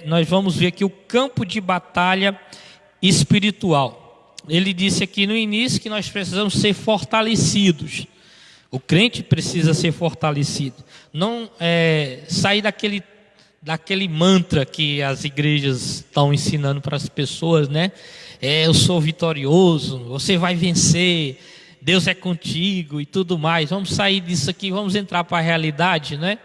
nós vamos ver aqui o campo de batalha espiritual. Ele disse aqui no início que nós precisamos ser fortalecidos. O crente precisa ser fortalecido. Não sair daquele mantra que as igrejas estão ensinando para as pessoas, né? Eu sou vitorioso, você vai vencer, Deus é contigo e tudo mais. Vamos sair disso aqui, vamos entrar para a realidade, né?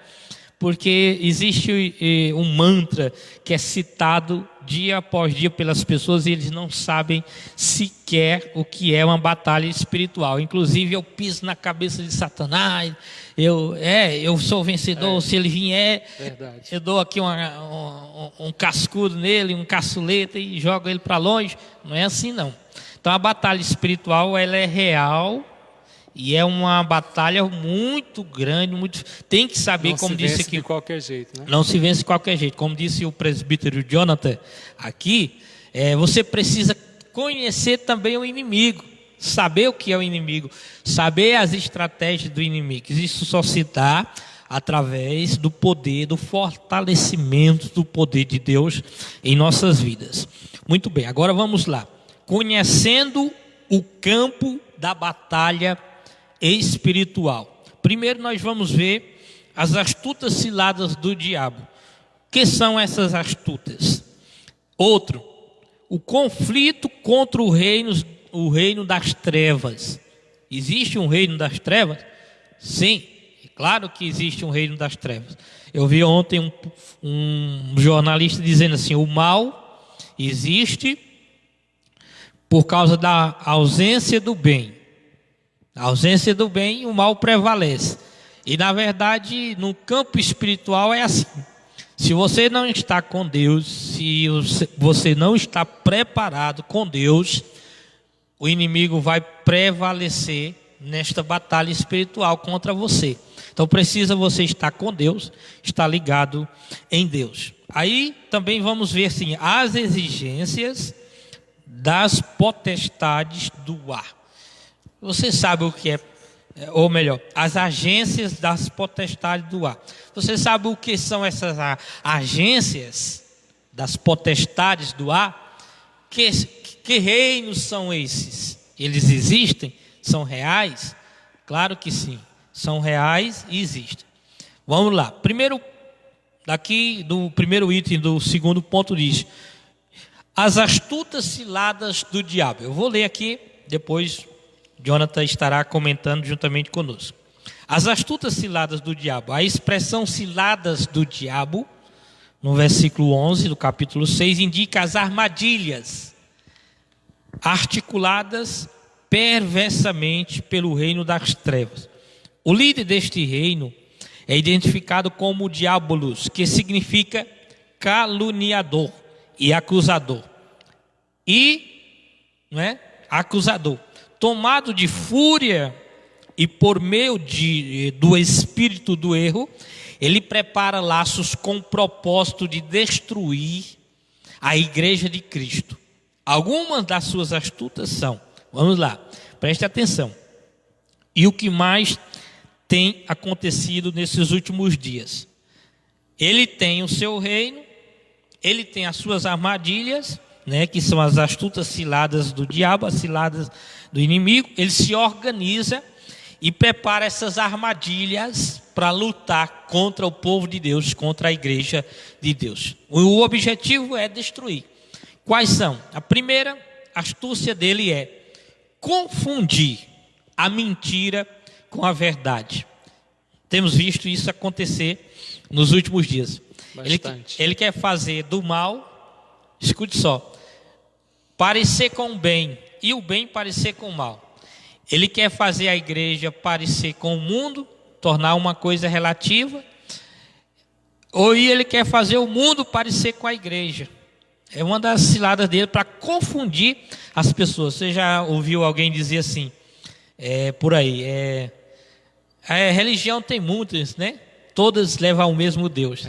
Porque existe um mantra que é citado dia após dia pelas pessoas e eles não sabem sequer o que é uma batalha espiritual. Inclusive, eu piso na cabeça de Satanás, eu sou vencedor, se ele vier, eu dou aqui um cascudo nele, um caçuleta e jogo ele para longe. Não é assim, não. Então, a batalha espiritual, ela é real. E é uma batalha muito grande, tem que saber, não como disse aqui. Não se vence de qualquer jeito, né? Não se vence de qualquer jeito. Como disse o presbítero Jonathan aqui, você precisa conhecer também o inimigo, saber o que é o inimigo, saber as estratégias do inimigo. Isso só se dá através do poder, do fortalecimento do poder de Deus em nossas vidas. Muito bem, agora vamos lá. Conhecendo o campo da batalha espiritual. Primeiro nós vamos ver as astutas ciladas do diabo. O que são essas astutas? Outro, o conflito contra o reino das trevas. Existe um reino das trevas? Sim, é claro que existe um reino das trevas. Eu vi ontem um jornalista dizendo assim: o mal existe por causa da ausência do bem. A ausência do bem, o mal prevalece. E na verdade, no campo espiritual é assim. Se você não está com Deus, se você não está preparado com Deus, o inimigo vai prevalecer nesta batalha espiritual contra você. Então precisa você estar com Deus, estar ligado em Deus. Aí também vamos ver assim, as exigências das potestades do ar. Você sabe o que é, ou melhor, as agências das potestades do ar. Você sabe o que são essas agências das potestades do ar? Que reinos são esses? Eles existem? São reais? Claro que sim, são reais e existem. Vamos lá. Primeiro, daqui do primeiro item do segundo ponto diz: as astutas ciladas do diabo. Eu vou ler aqui, depois Jonathan estará comentando juntamente conosco. As astutas ciladas do diabo. A expressão ciladas do diabo, no versículo 11 do capítulo 6, indica as armadilhas articuladas perversamente pelo reino das trevas. O líder deste reino é identificado como Diabolos, que significa caluniador e acusador. Acusador. Tomado de fúria e por meio do espírito do erro, ele prepara laços com o propósito de destruir a igreja de Cristo. Algumas das suas astutas são, vamos lá, preste atenção. E o que mais tem acontecido nesses últimos dias? Ele tem o seu reino, ele tem as suas armadilhas, né, que são as astutas ciladas do diabo, as ciladas do inimigo. Ele se organiza e prepara essas armadilhas para lutar contra o povo de Deus, contra a igreja de Deus. O objetivo é destruir. Quais são? A primeira astúcia dele é confundir a mentira com a verdade. Temos visto isso acontecer nos últimos dias. Ele quer fazer do mal, escute só, parecer com o bem, e o bem parecer com o mal. Ele quer fazer a igreja parecer com o mundo, tornar uma coisa relativa, ou ele quer fazer o mundo parecer com a igreja. É uma das ciladas dele para confundir as pessoas. Você já ouviu alguém dizer assim, por aí, a religião tem muitas, né? Todas levam ao mesmo Deus.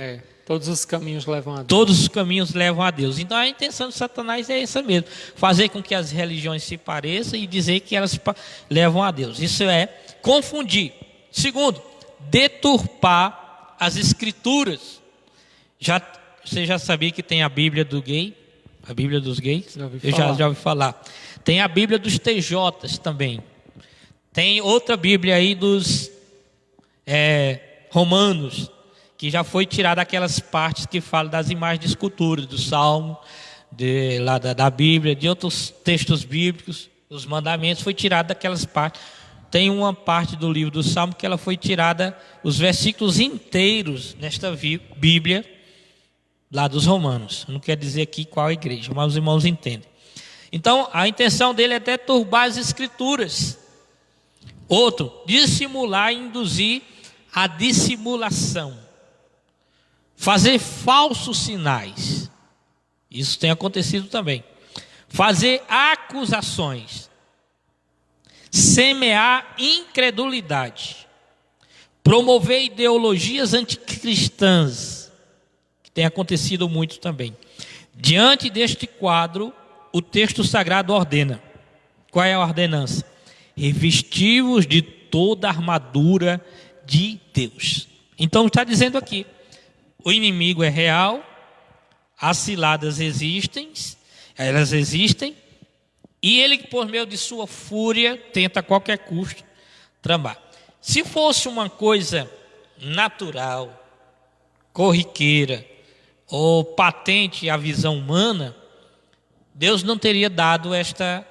Todos os caminhos levam a Deus. Todos os caminhos levam a Deus. Então a intenção de Satanás é essa mesmo. Fazer com que as religiões se pareçam e dizer que elas levam a Deus. Isso é confundir. Segundo, deturpar as escrituras. Você já sabia que tem a Bíblia do gay? A Bíblia dos gays? Eu já ouvi falar. Tem a Bíblia dos TJs também. Tem outra Bíblia aí dos romanos, que já foi tirada aquelas partes que falam das imagens de escultura, do Salmo, da Bíblia, de outros textos bíblicos, os mandamentos, foi tirada daquelas partes. Tem uma parte do livro do Salmo que ela foi tirada, os versículos inteiros nesta Bíblia, lá dos romanos. Não quer dizer aqui qual igreja, mas os irmãos entendem. Então, a intenção dele é deturbar as escrituras. Outro, dissimular e induzir a dissimulação. Fazer falsos sinais. Isso tem acontecido também. Fazer acusações. Semear incredulidade. Promover ideologias anticristãs. Que tem acontecido muito também. Diante deste quadro, o texto sagrado ordena. Qual é a ordenança? Revesti-vos de toda a armadura de Deus. Então está dizendo aqui, o inimigo é real, as ciladas existem, elas existem, e ele, por meio de sua fúria, tenta a qualquer custo tramar. Se fosse uma coisa natural, corriqueira, ou patente à visão humana, Deus não teria dado esta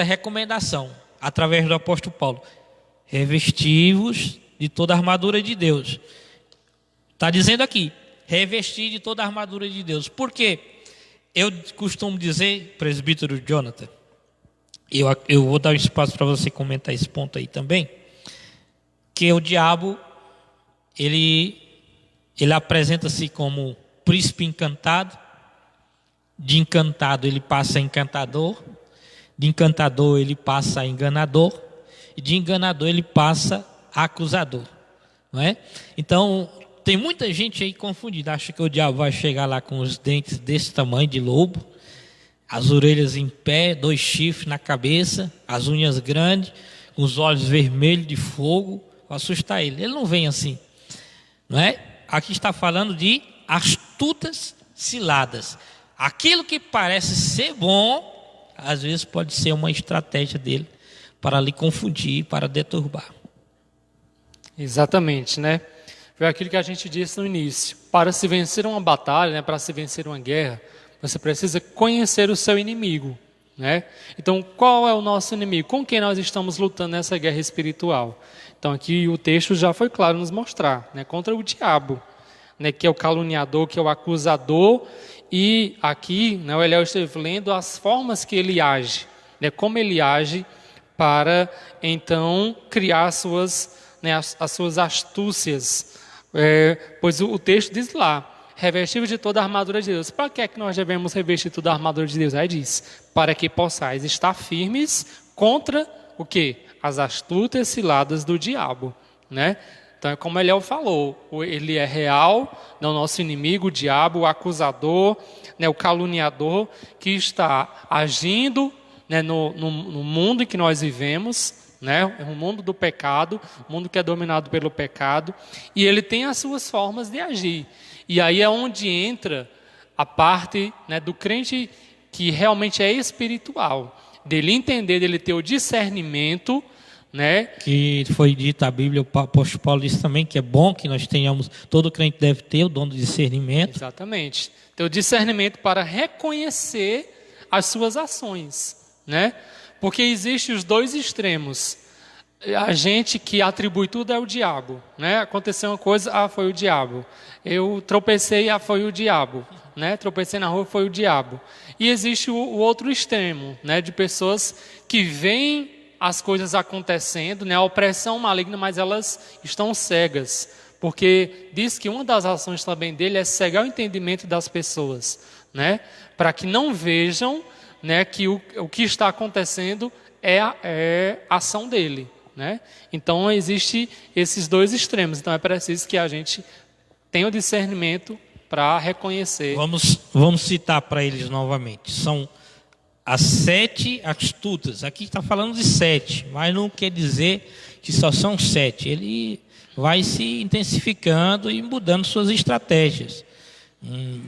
recomendação, através do apóstolo Paulo. Revesti-vos de toda a armadura de Deus. Está dizendo aqui, revestir de toda a armadura de Deus. Por quê? Eu costumo dizer, presbítero Jonathan, eu vou dar um espaço para você comentar esse ponto aí também, que o diabo, ele apresenta-se como príncipe encantado, de encantado ele passa a encantador, de encantador ele passa a enganador, e de enganador ele passa a acusador, não é? Então, tem muita gente aí confundida, acha que o diabo vai chegar lá com os dentes desse tamanho de lobo, as orelhas em pé, 2 chifres na cabeça, as unhas grandes, com os olhos vermelhos de fogo, para assustar ele. Ele não vem assim, não é? Aqui está falando de astutas ciladas. Aquilo que parece ser bom, às vezes pode ser uma estratégia dele para lhe confundir, para deturbar. Exatamente, né? Foi aquilo que a gente disse no início. Para se vencer uma batalha, né, para se vencer uma guerra, você precisa conhecer o seu inimigo, né? Então, qual é o nosso inimigo? Com quem nós estamos lutando nessa guerra espiritual? Então, aqui o texto já foi claro nos mostrar, né? Contra o diabo, né? Que é o caluniador, que é o acusador. E aqui, né, o Eliel esteve lendo as formas que ele age, né? Como ele age para, então, criar as suas astúcias. Pois o texto diz lá, revestir de toda a armadura de Deus. Para que é que nós devemos revestir toda a armadura de Deus? Aí diz, para que possais estar firmes contra o quê? As astutas ciladas do diabo, né? Então, como Eliel falou, ele é real, não nosso inimigo, o diabo, o acusador, né, o caluniador, que está agindo, né, no mundo em que nós vivemos, né? É um mundo do pecado, um mundo que é dominado pelo pecado, e ele tem as suas formas de agir. E aí é onde entra a parte, né, do crente que realmente é espiritual, dele entender, dele ter o discernimento, né? Que foi dito a Bíblia, o apóstolo Paulo disse também que é bom que nós tenhamos, todo crente deve ter o dom do discernimento. Exatamente. Ter o discernimento para reconhecer as suas ações, né? Porque existem os dois extremos. A gente que atribui tudo é o diabo, né? Aconteceu uma coisa, foi o diabo. Eu tropecei, foi o diabo, né? Tropecei na rua, foi o diabo. E existe o outro extremo, né? De pessoas que veem as coisas acontecendo, né? A opressão maligna, mas elas estão cegas, porque diz que uma das ações também dele é cegar o entendimento das pessoas, né? Para que não vejam, né, que o que está acontecendo é a ação dele, né? Então existe esses dois extremos. Então é preciso que a gente tenha o discernimento para reconhecer. Vamos citar para eles novamente. São as 7 astutas. Aqui está falando de 7, mas não quer dizer que só são 7. Ele vai se intensificando e mudando suas estratégias.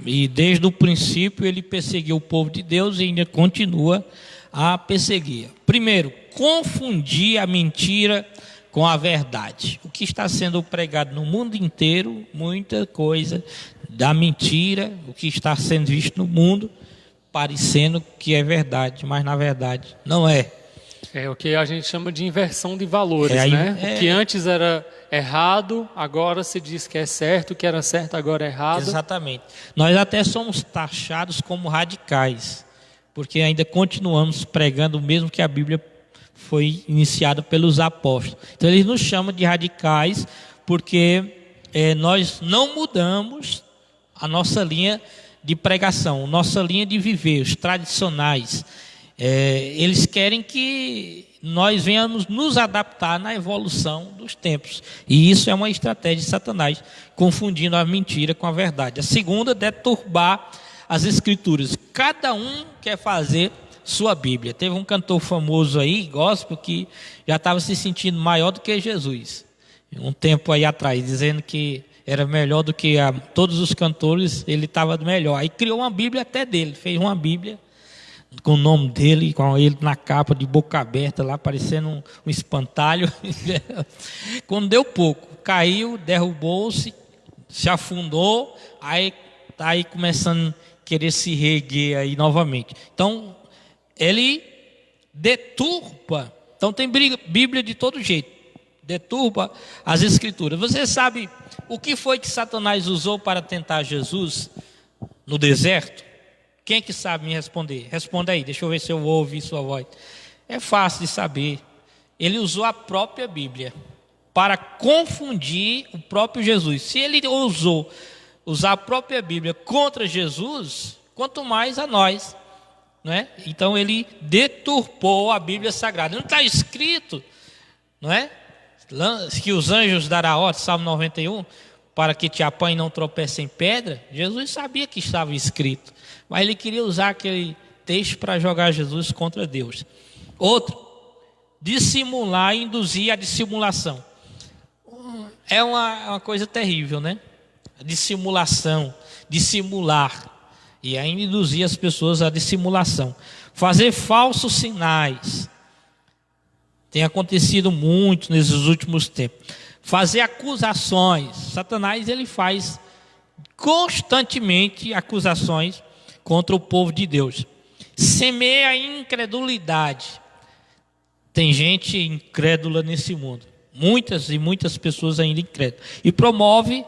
E desde o princípio ele perseguiu o povo de Deus e ainda continua a perseguir. Primeiro, confundir a mentira com a verdade. O que está sendo pregado no mundo inteiro, muita coisa da mentira, o que está sendo visto no mundo, parecendo que é verdade, mas na verdade não é. É o que a gente chama de inversão de valores, né? O que antes era errado, agora se diz que é certo, o que era certo agora é errado. Exatamente. Nós até somos taxados como radicais, porque ainda continuamos pregando o mesmo que a Bíblia foi iniciada pelos apóstolos. Então eles nos chamam de radicais porque nós não mudamos a nossa linha de pregação, nossa linha de viver, os tradicionais. Eles querem que nós venhamos nos adaptar na evolução dos tempos. E isso é uma estratégia de Satanás, confundindo a mentira com a verdade. A segunda, deturbar as escrituras. Cada um quer fazer sua Bíblia. Teve um cantor famoso aí, gospel, que já estava se sentindo maior do que Jesus. Um tempo aí atrás, dizendo que era melhor do que todos os cantores, ele estava melhor. Aí criou uma Bíblia até dele, fez uma Bíblia com o nome dele, com ele na capa, de boca aberta lá, parecendo um espantalho. Quando deu pouco, caiu, derrubou-se, se afundou, aí está aí começando a querer se reerguer aí novamente. Então, ele deturpa. Então tem Bíblia de todo jeito, deturpa as escrituras. Você sabe o que foi que Satanás usou para tentar Jesus no deserto? Quem que sabe me responder? Responda aí, deixa eu ver se eu vou ouvir sua voz. É fácil de saber. Ele usou a própria Bíblia para confundir o próprio Jesus. Se ele ousou usar a própria Bíblia contra Jesus, quanto mais a nós, não é? Então ele deturpou a Bíblia Sagrada. Não está escrito, não é? Que os anjos dará ordem, Salmo 91, para que te apanhe e não tropece em pedra. Jesus sabia que estava escrito, mas ele queria usar aquele texto para jogar Jesus contra Deus. Outro, dissimular e induzir a dissimulação. É uma coisa terrível, né? A dissimulação, dissimular, e ainda induzir as pessoas à dissimulação. Fazer falsos sinais. Tem acontecido muito nesses últimos tempos. Fazer acusações. Satanás, ele faz constantemente acusações contra o povo de Deus. Semeia a incredulidade. Tem gente incrédula nesse mundo. Muitas e muitas pessoas ainda incrédulas. E promove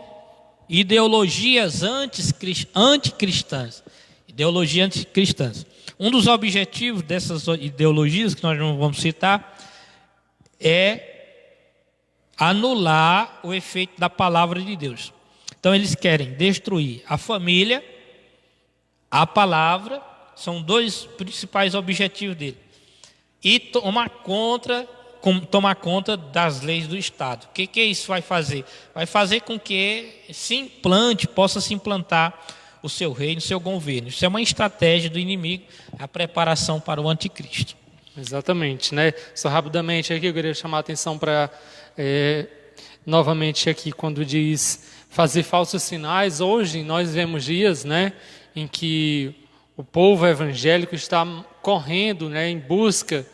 ideologias anticristãs. Ideologias anticristãs. Um dos objetivos dessas ideologias, que nós não vamos citar, é anular o efeito da palavra de Deus. Então eles querem destruir a família, a palavra, são dois principais objetivos dele. E tomar conta das leis do Estado. O que isso vai fazer? Vai fazer com que possa se implantar o seu reino, o seu governo. Isso é uma estratégia do inimigo, a preparação para o anticristo. Exatamente, né? Só rapidamente aqui eu queria chamar a atenção para, novamente aqui, quando diz fazer falsos sinais. Hoje nós vemos dias, né, em que o povo evangélico está correndo, né, em busca,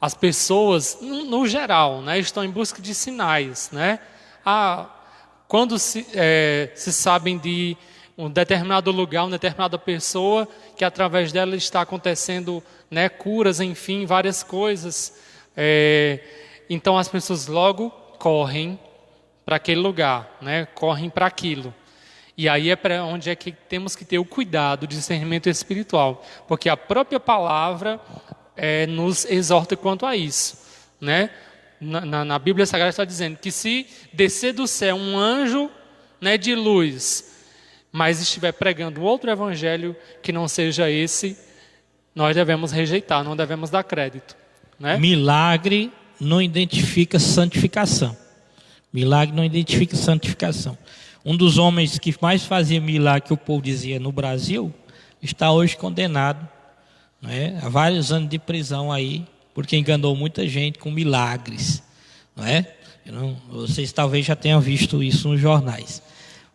as pessoas, no geral, né, estão em busca de sinais, né? Quando se sabem de um determinado lugar, uma determinada pessoa, que através dela está acontecendo, né, curas, enfim, várias coisas. Então as pessoas logo correm para aquele lugar, né, correm para aquilo. E aí é para onde é que temos que ter o cuidado, o discernimento espiritual, porque a própria palavra nos exorta quanto a isso, né? Na Bíblia Sagrada está dizendo que se descer do céu um anjo, né, de luz, mas estiver pregando outro evangelho que não seja esse, nós devemos rejeitar, não devemos dar crédito, né? Milagre não identifica santificação. Milagre não identifica santificação. Um dos homens que mais fazia milagre, que o povo dizia no Brasil, está hoje condenado, né, a vários anos de prisão aí, porque enganou muita gente com milagres, não é? Vocês talvez já tenham visto isso nos jornais.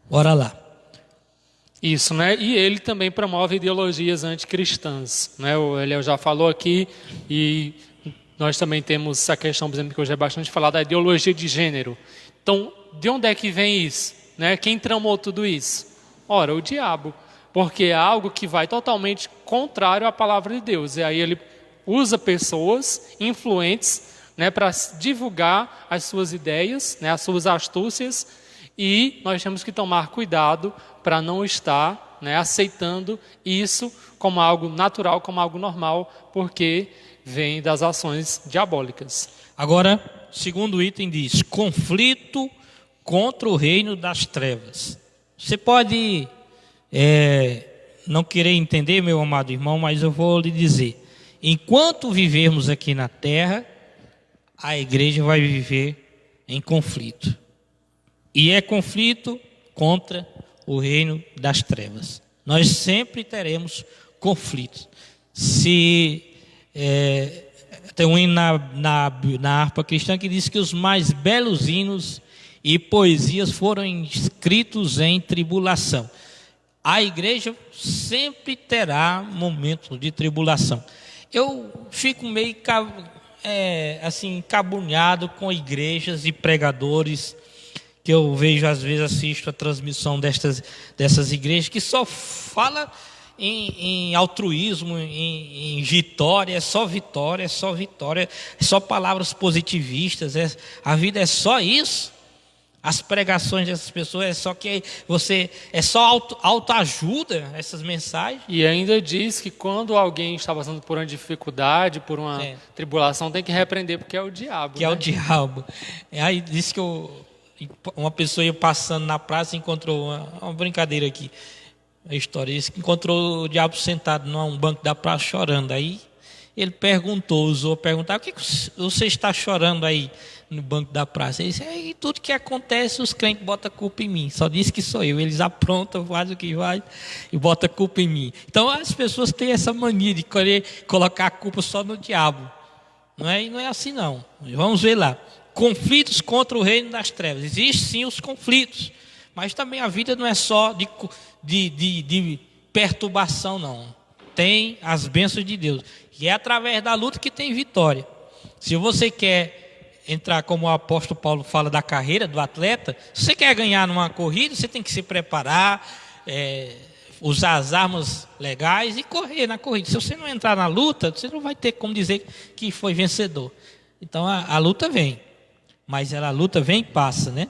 Bora lá. Isso, né? E ele também promove ideologias anticristãs, né? O Eliel já falou aqui, e nós também temos a questão, por exemplo, que hoje é bastante falada, da ideologia de gênero. Então, de onde é que vem isso? Né? Quem tramou tudo isso? Ora, o diabo, porque é algo que vai totalmente contrário à palavra de Deus. E aí ele usa pessoas influentes, né, para divulgar as suas ideias, né, as suas astúcias, e nós temos que tomar cuidado para não estar, né, aceitando isso como algo natural, como algo normal, porque vem das ações diabólicas. Agora, segundo item diz, conflito contra o reino das trevas. Você pode não querer entender, meu amado irmão, mas eu vou lhe dizer. Enquanto vivermos aqui na terra, a igreja vai viver em conflito. E é conflito contra o reino das trevas. Nós sempre teremos conflitos. Tem um hino na harpa cristã que diz que os mais belos hinos e poesias foram escritos em tribulação. A igreja sempre terá momentos de tribulação. Eu fico meio encabulhado com igrejas e pregadores que eu vejo, às vezes assisto a transmissão dessas igrejas que só fala em altruísmo, em vitória, é só vitória, é só vitória, é só palavras positivistas, a vida é só isso. As pregações dessas pessoas é só autoajuda, essas mensagens. E ainda diz que quando alguém está passando por uma dificuldade, por uma tribulação, tem que repreender, porque é o diabo. Que é o diabo. Aí diz que uma pessoa ia passando na praça e encontrou uma brincadeira aqui, a história, disse que encontrou o diabo sentado num banco da praça chorando. Aí ele ousou perguntar, o que você está chorando aí no banco da praça? Ele disse, tudo que acontece os crentes botam culpa em mim, só diz que sou eu, eles aprontam, fazem o que vai e botam culpa em mim. Então as pessoas têm essa mania de querer colocar a culpa só no diabo, não é assim não. Vamos ver lá, conflitos contra o reino das trevas. Existem sim os conflitos, mas também a vida não é só de perturbação não, tem as bênçãos de Deus, e é através da luta que tem vitória. Se você quer entrar, como o apóstolo Paulo fala da carreira do atleta, se você quer ganhar numa corrida, você tem que se preparar, usar as armas legais e correr na corrida. Se você não entrar na luta, você não vai ter como dizer que foi vencedor. Então a luta vem, mas a luta vem e passa, né?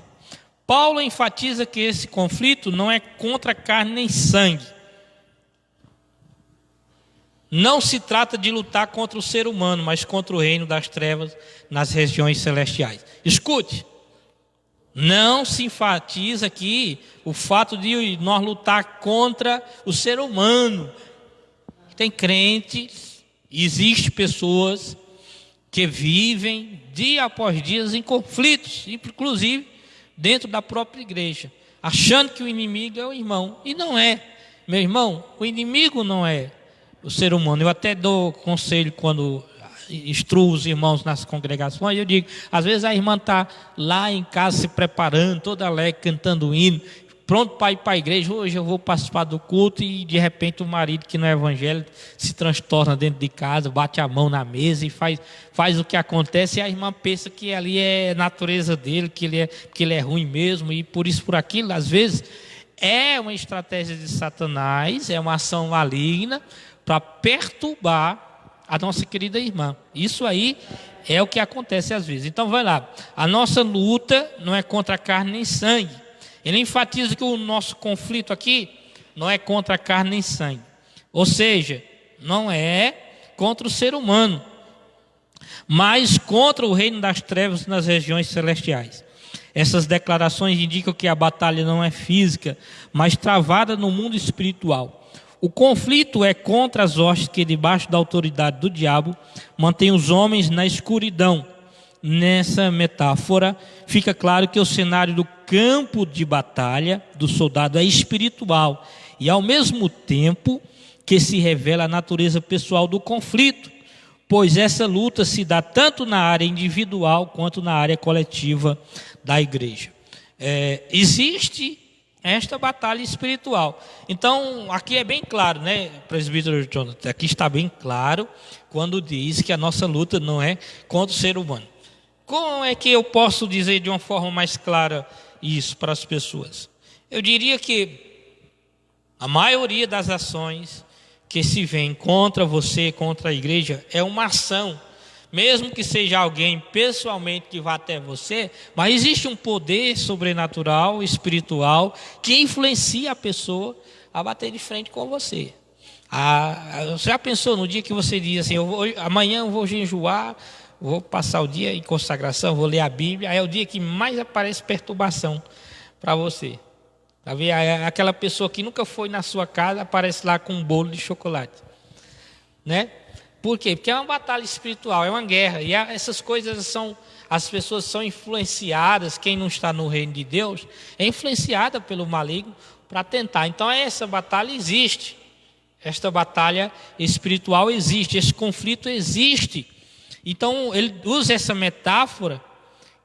Paulo enfatiza que esse conflito não é contra carne nem sangue. Não se trata de lutar contra o ser humano, mas contra o reino das trevas nas regiões celestiais. Escute, não se enfatiza aqui o fato de nós lutar contra o ser humano. Tem crentes, existem pessoas que vivem dia após dia em conflitos, inclusive dentro da própria igreja, achando que o inimigo é o irmão, e não é. Meu irmão, o inimigo não é o ser humano. Eu até dou conselho quando instruo os irmãos nas congregações, eu digo, às vezes a irmã está lá em casa se preparando, toda alegre, cantando o hino, pronto para ir para a igreja, hoje eu vou participar do culto, e de repente o marido que não é evangélico se transtorna dentro de casa, bate a mão na mesa e faz o que acontece, e a irmã pensa que ali é natureza dele, que ele é ruim mesmo, e por isso, por aquilo, às vezes é uma estratégia de Satanás, é uma ação maligna para perturbar a nossa querida irmã. Isso aí é o que acontece às vezes. Então vai lá, a nossa luta não é contra carne nem sangue. Ele enfatiza que o nosso conflito aqui não é contra carne nem sangue, ou seja, não é contra o ser humano, mas contra o reino das trevas nas regiões celestiais. Essas declarações indicam que a batalha não é física, mas travada no mundo espiritual. O conflito é contra as hostes que, debaixo da autoridade do diabo, mantém os homens na escuridão. Nessa metáfora, fica claro que o cenário do campo de batalha do soldado é espiritual, e ao mesmo tempo que se revela a natureza pessoal do conflito, pois essa luta se dá tanto na área individual quanto na área coletiva da igreja. Existe esta batalha espiritual. Então, aqui é bem claro, né, presbítero Jonathan? Aqui está bem claro quando diz que a nossa luta não é contra o ser humano. Como é que eu posso dizer de uma forma mais clara isso para as pessoas? Eu diria que a maioria das ações que se vêm contra você, contra a igreja, é uma ação, mesmo que seja alguém pessoalmente que vá até você, mas existe um poder sobrenatural, espiritual, que influencia a pessoa a bater de frente com você. Você já pensou no dia que você diz assim, amanhã eu vou jejuar, vou passar o dia em consagração, vou ler a Bíblia, aí é o dia que mais aparece perturbação para você. Aquela pessoa que nunca foi na sua casa, aparece lá com um bolo de chocolate, né? Por quê? Porque é uma batalha espiritual, é uma guerra, e essas coisas as pessoas são influenciadas, quem não está no reino de Deus, é influenciada pelo maligno para tentar. Então essa batalha existe, esta batalha espiritual existe, esse conflito existe. Então ele usa essa metáfora,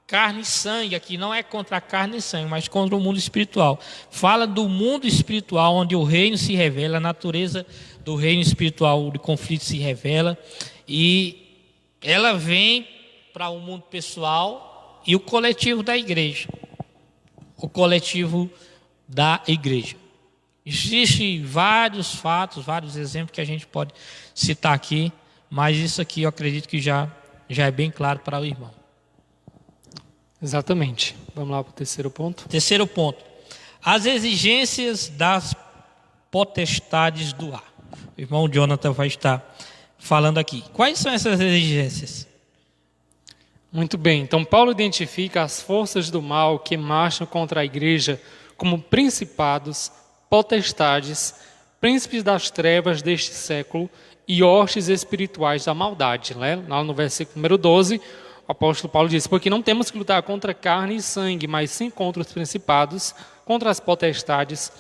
carne e sangue, aqui não é contra a carne e sangue, mas contra o mundo espiritual. Fala do mundo espiritual, onde o reino se revela, a natureza do reino espiritual, o conflito se revela, e ela vem para o mundo pessoal e o coletivo da igreja. O coletivo da igreja. Existem vários fatos, vários exemplos que a gente pode citar aqui, mas isso aqui eu acredito que já é bem claro para o irmão. Exatamente. Vamos lá para o terceiro ponto. Terceiro ponto. As exigências das potestades do ar. O irmão Jonathan vai estar falando aqui. Quais são essas exigências? Muito bem. Então, Paulo identifica as forças do mal que marcham contra a igreja como principados, potestades, príncipes das trevas deste século e hostes espirituais da maldade. Né? Lá no versículo número 12, o apóstolo Paulo diz, porque não temos que lutar contra carne e sangue, mas sim contra os principados, contra as potestades,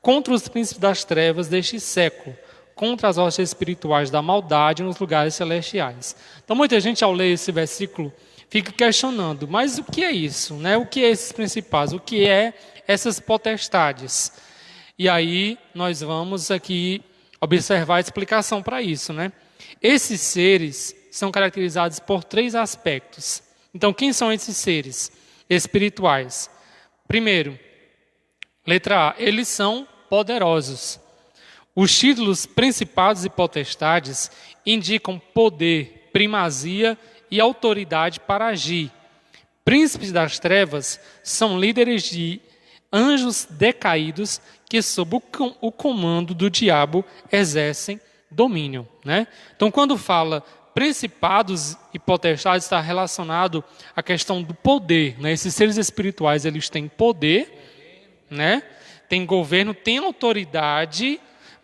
contra os príncipes das trevas deste século, contra as hostes espirituais da maldade nos lugares celestiais. Então muita gente ao ler esse versículo fica questionando, mas o que é isso? Né? O que é esses principados? O que é essas potestades? E aí nós vamos aqui observar a explicação para isso. Né? Esses seres são caracterizados por 3 aspectos. Então, quem são esses seres espirituais? Primeiro, letra A, eles são poderosos. Os títulos principados e potestades indicam poder, primazia e autoridade para agir. Príncipes das trevas são líderes de anjos decaídos que, sob o comando do diabo, exercem domínio. Né? Então, quando fala principados e potestades, está relacionado à questão do poder. Né? Esses seres espirituais, eles têm poder, né? Têm governo, têm autoridade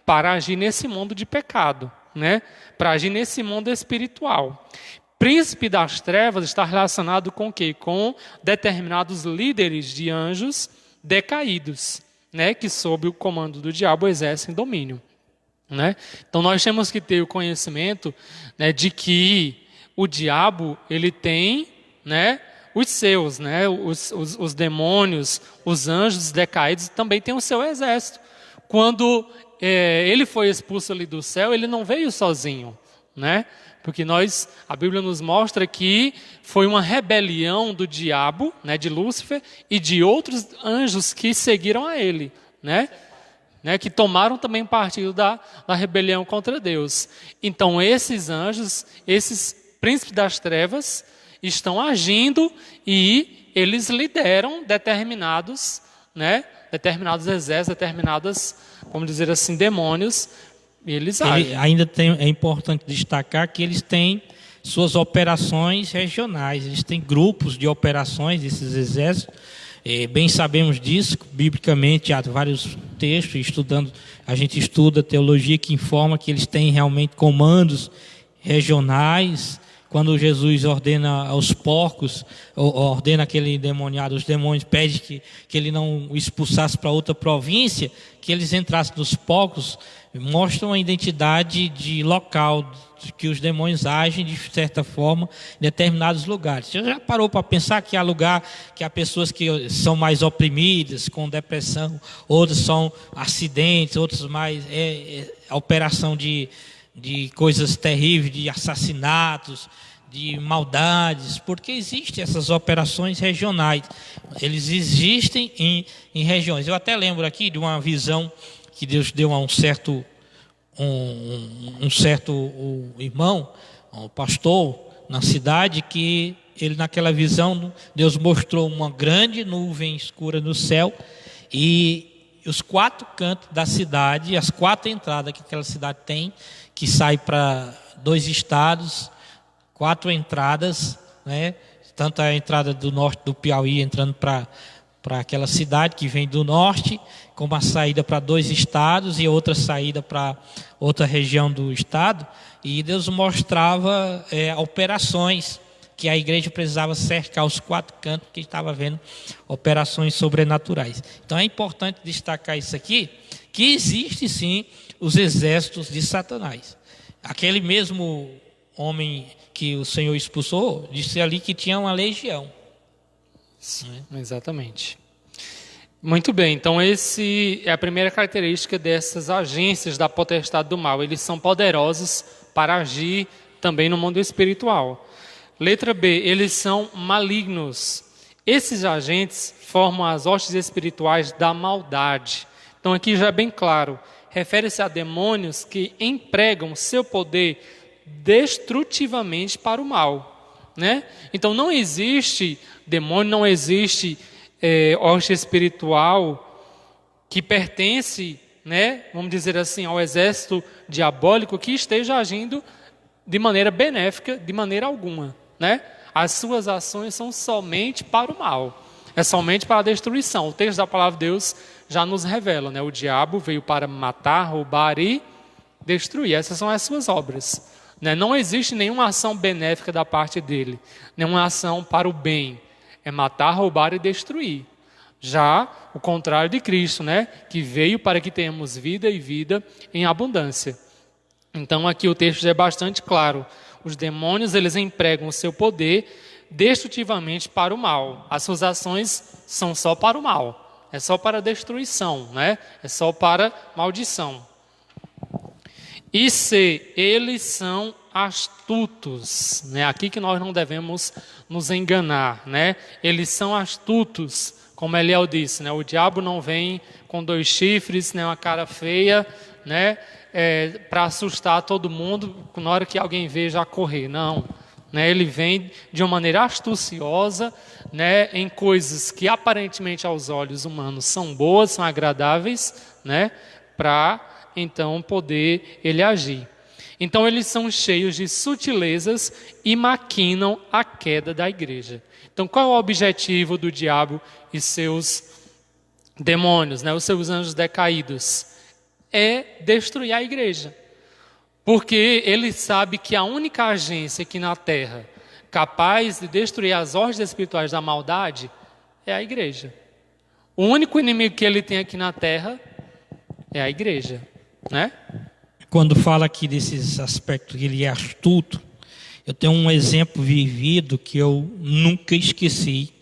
para agir nesse mundo de pecado, né? Para agir nesse mundo espiritual. Príncipe das trevas está relacionado com o quê? Com determinados líderes de anjos decaídos, né? Que sob o comando do diabo exercem domínio. Né? Então nós temos que ter o conhecimento, né, de que o diabo, ele tem, né, os seus, né, os demônios, os anjos decaídos também têm o seu exército. Quando ele foi expulso ali do céu, ele não veio sozinho, né? Porque a Bíblia nos mostra que foi uma rebelião do diabo, né, de Lúcifer, e de outros anjos que seguiram a ele, né? Que tomaram também partido da rebelião contra Deus. Então esses anjos, esses príncipes das trevas, estão agindo e eles lideram determinados exércitos, determinadas, vamos dizer assim, demônios. E eles agem. É importante destacar que eles têm suas operações regionais, eles têm grupos de operações desses exércitos. Bem sabemos disso, biblicamente há vários textos, a gente estuda teologia que informa que eles têm realmente comandos regionais. Quando Jesus ordena aos porcos, ordena aquele endemoniado, os demônios, pede que ele não o expulsasse para outra província, que eles entrassem nos porcos, mostram a identidade de local, de que os demônios agem de certa forma em determinados lugares. Você já parou para pensar que há lugar que há pessoas que são mais oprimidas, com depressão, outros são acidentes, outros mais a operação de coisas terríveis, de assassinatos, de maldades, porque existem essas operações regionais, eles existem em regiões. Eu até lembro aqui de uma visão que Deus deu a um certo irmão, um pastor na cidade, que ele naquela visão, Deus mostrou uma grande nuvem escura no céu e os 4 cantos da cidade, as 4 entradas que aquela cidade tem, que sai para 2 estados, 4 entradas, né? Tanto a entrada do norte do Piauí entrando para aquela cidade que vem do norte, como a saída para 2 estados e outra saída para outra região do estado. E Deus mostrava operações que a igreja precisava cercar os 4 cantos, porque estava vendo operações sobrenaturais. Então é importante destacar isso aqui, que existe sim os exércitos de Satanás. Aquele mesmo homem que o Senhor expulsou, disse ali que tinha uma legião. Sim, exatamente. Muito bem, então esse é a primeira característica dessas agências da potestade do mal. Eles são poderosos para agir também no mundo espiritual. Letra B, eles são malignos. Esses agentes formam as hostes espirituais da maldade. Então aqui já é bem claro, refere-se a demônios que empregam seu poder destrutivamente para o mal, né? Então não existe demônio, não existe hoste espiritual que pertence, né, vamos dizer assim, ao exército diabólico que esteja agindo de maneira benéfica, de maneira alguma, né? As suas ações são somente para o mal, é somente para a destruição. O texto da palavra de Deus já nos revela, né? O diabo veio para matar, roubar e destruir. Essas são as suas obras. Não existe nenhuma ação benéfica da parte dele, nenhuma ação para o bem. É matar, roubar e destruir. Já o contrário de Cristo, né? Que veio para que tenhamos vida e vida em abundância. Então aqui o texto já é bastante claro. Os demônios, eles empregam o seu poder destrutivamente para o mal. As suas ações são só para o mal. É só para destruição, né? É só para maldição. E C, eles são astutos, né? Aqui que nós não devemos nos enganar, né? Eles são astutos, como Eliel disse, né? O diabo não vem com 2 chifres, né? Uma cara feia, né? Para assustar todo mundo, na hora que alguém vê já correr, não. Né? Ele vem de uma maneira astuciosa, né? Em coisas que aparentemente aos olhos humanos são boas, são agradáveis, né? Para então poder ele agir. Então eles são cheios de sutilezas e maquinam a queda da igreja. Então qual é o objetivo do diabo e seus demônios, né? Os seus anjos decaídos? É destruir a igreja. Porque ele sabe que a única agência aqui na terra capaz de destruir as hostes espirituais da maldade é a igreja. O único inimigo que ele tem aqui na terra é a igreja. Né? Quando fala aqui desses aspectos que ele é astuto, Eu tenho um exemplo vivido que eu nunca esqueci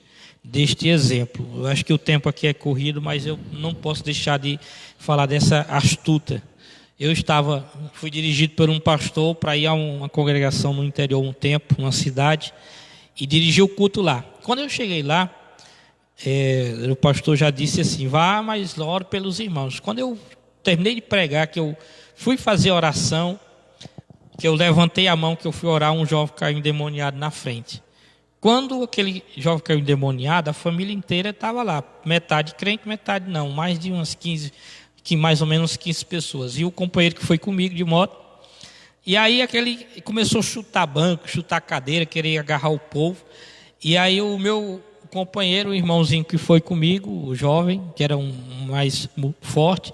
deste exemplo. Eu acho que o tempo aqui é corrido, mas eu não posso deixar de falar dessa astuta. Fui dirigido por um pastor para ir a uma congregação no interior um tempo, numa cidade, e dirigi o culto lá. Quando eu cheguei lá, o pastor já disse assim: vá, mas ore pelos irmãos. Quando eu terminei de pregar, que eu fui fazer oração, que eu levantei a mão, que eu fui orar, um jovem caiu endemoniado na frente. Quando aquele jovem caiu endemoniado, a família inteira estava lá, metade crente, metade não, mais de umas 15, mais ou menos 15 pessoas. E o companheiro que foi comigo de moto, e aí aquele começou a chutar banco, chutar cadeira, querer agarrar o povo. E aí o meu companheiro, o irmãozinho que foi comigo, o jovem, que era um mais forte,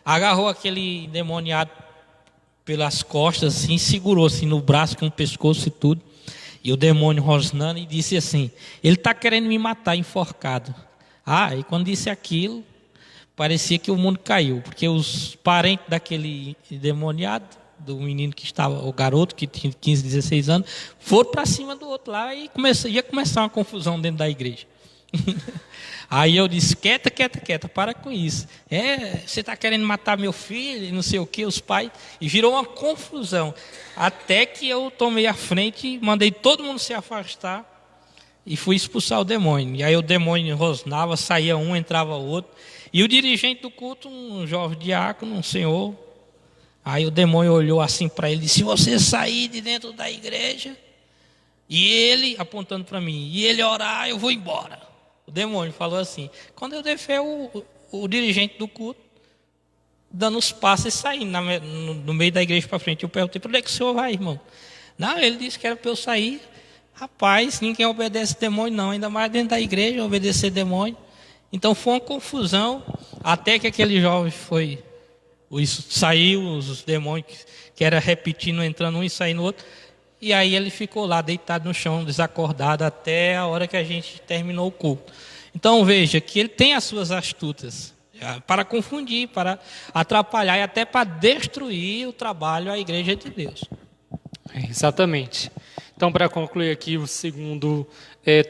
agarrou aquele endemoniado pelas costas, assim, segurou assim no braço, com o pescoço e tudo. E o demônio rosnando, e disse assim: ele está querendo me matar, enforcado. E quando disse aquilo, parecia que o mundo caiu, porque os parentes daquele endemoniado, do menino que estava, o garoto que tinha 15, 16 anos, foram para cima do outro lá e ia começar uma confusão dentro da igreja. Aí eu disse: quieta, para com isso. Você está querendo matar meu filho, não sei o que, os pais. E virou uma confusão. Até que eu tomei a frente, mandei todo mundo se afastar e fui expulsar o demônio. E aí o demônio rosnava, saía um, entrava outro. E o dirigente do culto, um jovem diácono, um senhor. Aí o demônio olhou assim para ele e disse: se você sair de dentro da igreja, e ele, apontando para mim, e ele orar, eu vou embora. O demônio falou assim. Quando eu deixei o dirigente do culto dando os passos e saindo no meio da igreja para frente, eu perguntei: para onde é que o senhor vai, irmão? Não, ele disse que era para eu sair. Rapaz, ninguém obedece demônio não, ainda mais dentro da igreja obedecer demônio. Então foi uma confusão, até que aquele jovem saiu os demônios que era repetindo, entrando um e saindo outro. E aí ele ficou lá deitado no chão, desacordado, até a hora que a gente terminou o culto. Então veja que ele tem as suas astutas para confundir, para atrapalhar e até para destruir o trabalho da igreja de Deus. Exatamente. Então, para concluir aqui, o segundo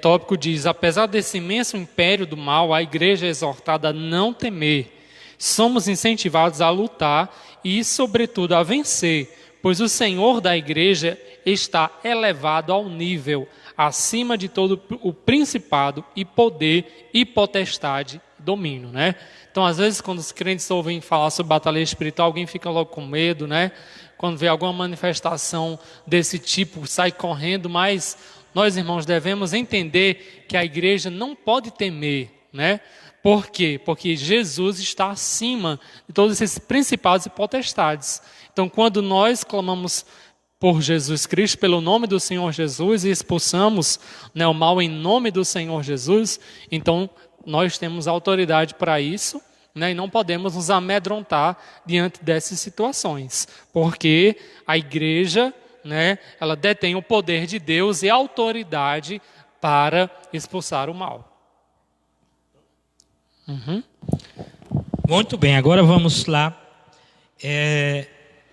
tópico diz: apesar desse imenso império do mal, a igreja é exortada a não temer. Somos incentivados a lutar e, sobretudo, a vencer, pois o Senhor da igreja está elevado ao nível, acima de todo o principado e poder e potestade, domínio, né? Então, às vezes, quando os crentes ouvem falar sobre batalha espiritual, alguém fica logo com medo, né? Quando vê alguma manifestação desse tipo, sai correndo, mas nós, irmãos, devemos entender que a igreja não pode temer, né? Por quê? Porque Jesus está acima de todos esses principados e potestades. Então, quando nós clamamos por Jesus Cristo, pelo nome do Senhor Jesus, e expulsamos, né, o mal em nome do Senhor Jesus, então nós temos autoridade para isso, né, e não podemos nos amedrontar diante dessas situações, porque a igreja, né, ela detém o poder de Deus e a autoridade para expulsar o mal. Muito bem, agora vamos lá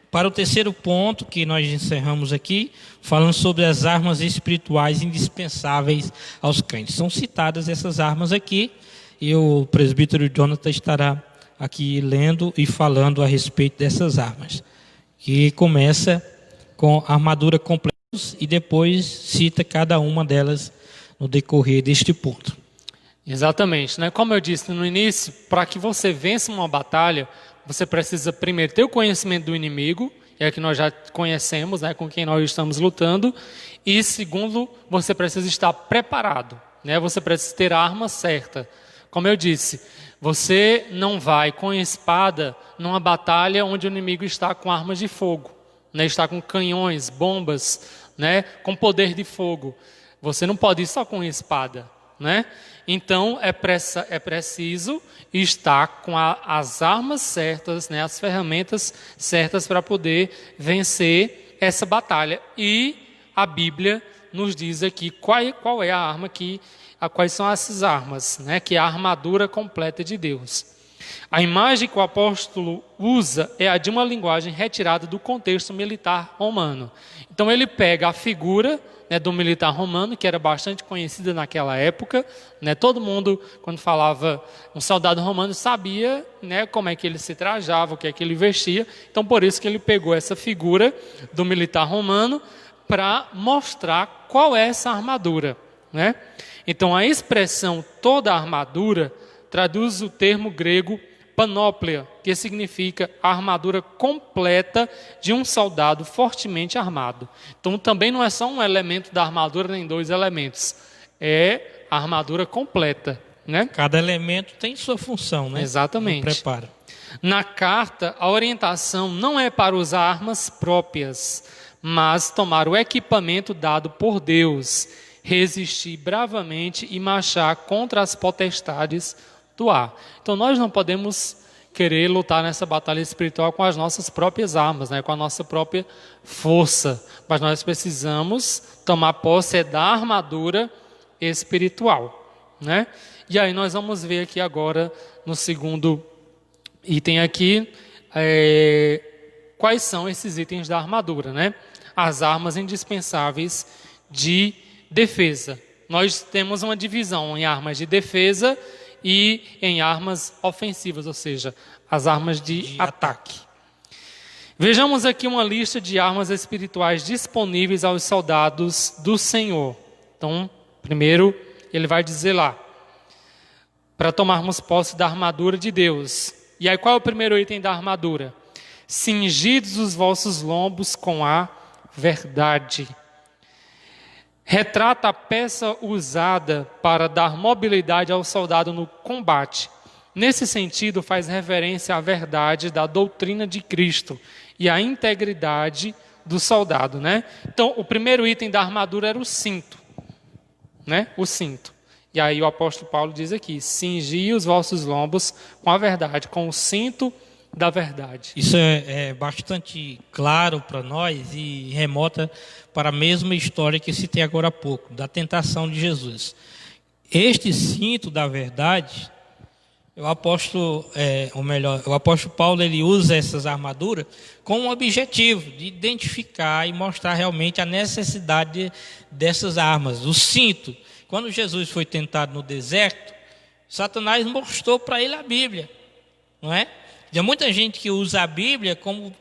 para o terceiro ponto que nós encerramos aqui, falando sobre as armas espirituais indispensáveis aos crentes. São citadas essas armas aqui, e o presbítero Jonathan estará aqui lendo e falando a respeito dessas armas, que começa com a armadura completa e depois cita cada uma delas no decorrer deste ponto. Exatamente, né? Como eu disse no início, para que você vença uma batalha, você precisa primeiro ter o conhecimento do inimigo, é que nós já conhecemos, né, com quem nós estamos lutando, e segundo, você precisa estar preparado, né? Você precisa ter a arma certa. Como eu disse, você não vai com espada numa batalha onde o inimigo está com armas de fogo, né? Está com canhões, bombas, né? Com poder de fogo. Você não pode ir só com espada, né? Então é preciso estar com as armas certas, né, as ferramentas certas para poder vencer essa batalha. E a Bíblia nos diz aqui qual é a arma quais são essas armas, né, que é a armadura completa de Deus. A imagem que o apóstolo usa é a de uma linguagem retirada do contexto militar romano. Então ele pega a figura, né, do militar romano, que era bastante conhecida naquela época, né, todo mundo, quando falava um soldado romano, sabia, né, como é que ele se trajava, o que é que ele vestia. Então por isso que ele pegou essa figura do militar romano para mostrar qual é essa armadura, né? Então a expressão toda a armadura traduz o termo grego panóplia, que significa a armadura completa de um soldado fortemente armado. Então também não é só um elemento da armadura, nem dois elementos. É a armadura completa, né? Cada elemento tem sua função, né? Exatamente. No preparo. Na carta, a orientação não é para usar armas próprias, mas tomar o equipamento dado por Deus, resistir bravamente e marchar contra as potestades do ar. Então nós não podemos querer lutar nessa batalha espiritual com as nossas próprias armas, né? Com a nossa própria força, mas nós precisamos tomar posse da armadura espiritual, né? E aí nós vamos ver aqui agora no segundo item aqui quais são esses itens da armadura, né? As armas indispensáveis de defesa. Nós temos uma divisão em armas de defesa e em armas ofensivas, ou seja, as armas de ataque. Vejamos aqui uma lista de armas espirituais disponíveis aos soldados do Senhor. Então, primeiro, ele vai dizer lá, para tomarmos posse da armadura de Deus. E aí, qual é o primeiro item da armadura? Cingidos os vossos lombos com a verdade. Retrata a peça usada para dar mobilidade ao soldado no combate. Nesse sentido, faz referência à verdade da doutrina de Cristo e à integridade do soldado, né? Então, o primeiro item da armadura era o cinto, né? O cinto. E aí o apóstolo Paulo diz aqui, cingi os vossos lombos com a verdade, com o cinto da verdade. Isso é bastante claro para nós e remota para a mesma história que citei agora há pouco, da tentação de Jesus. Este cinto da verdade, o apóstolo Paulo, ele usa essas armaduras com o objetivo de identificar e mostrar realmente a necessidade dessas armas. O cinto, quando Jesus foi tentado no deserto, Satanás mostrou para ele a Bíblia, não é? Tem muita gente que usa a Bíblia como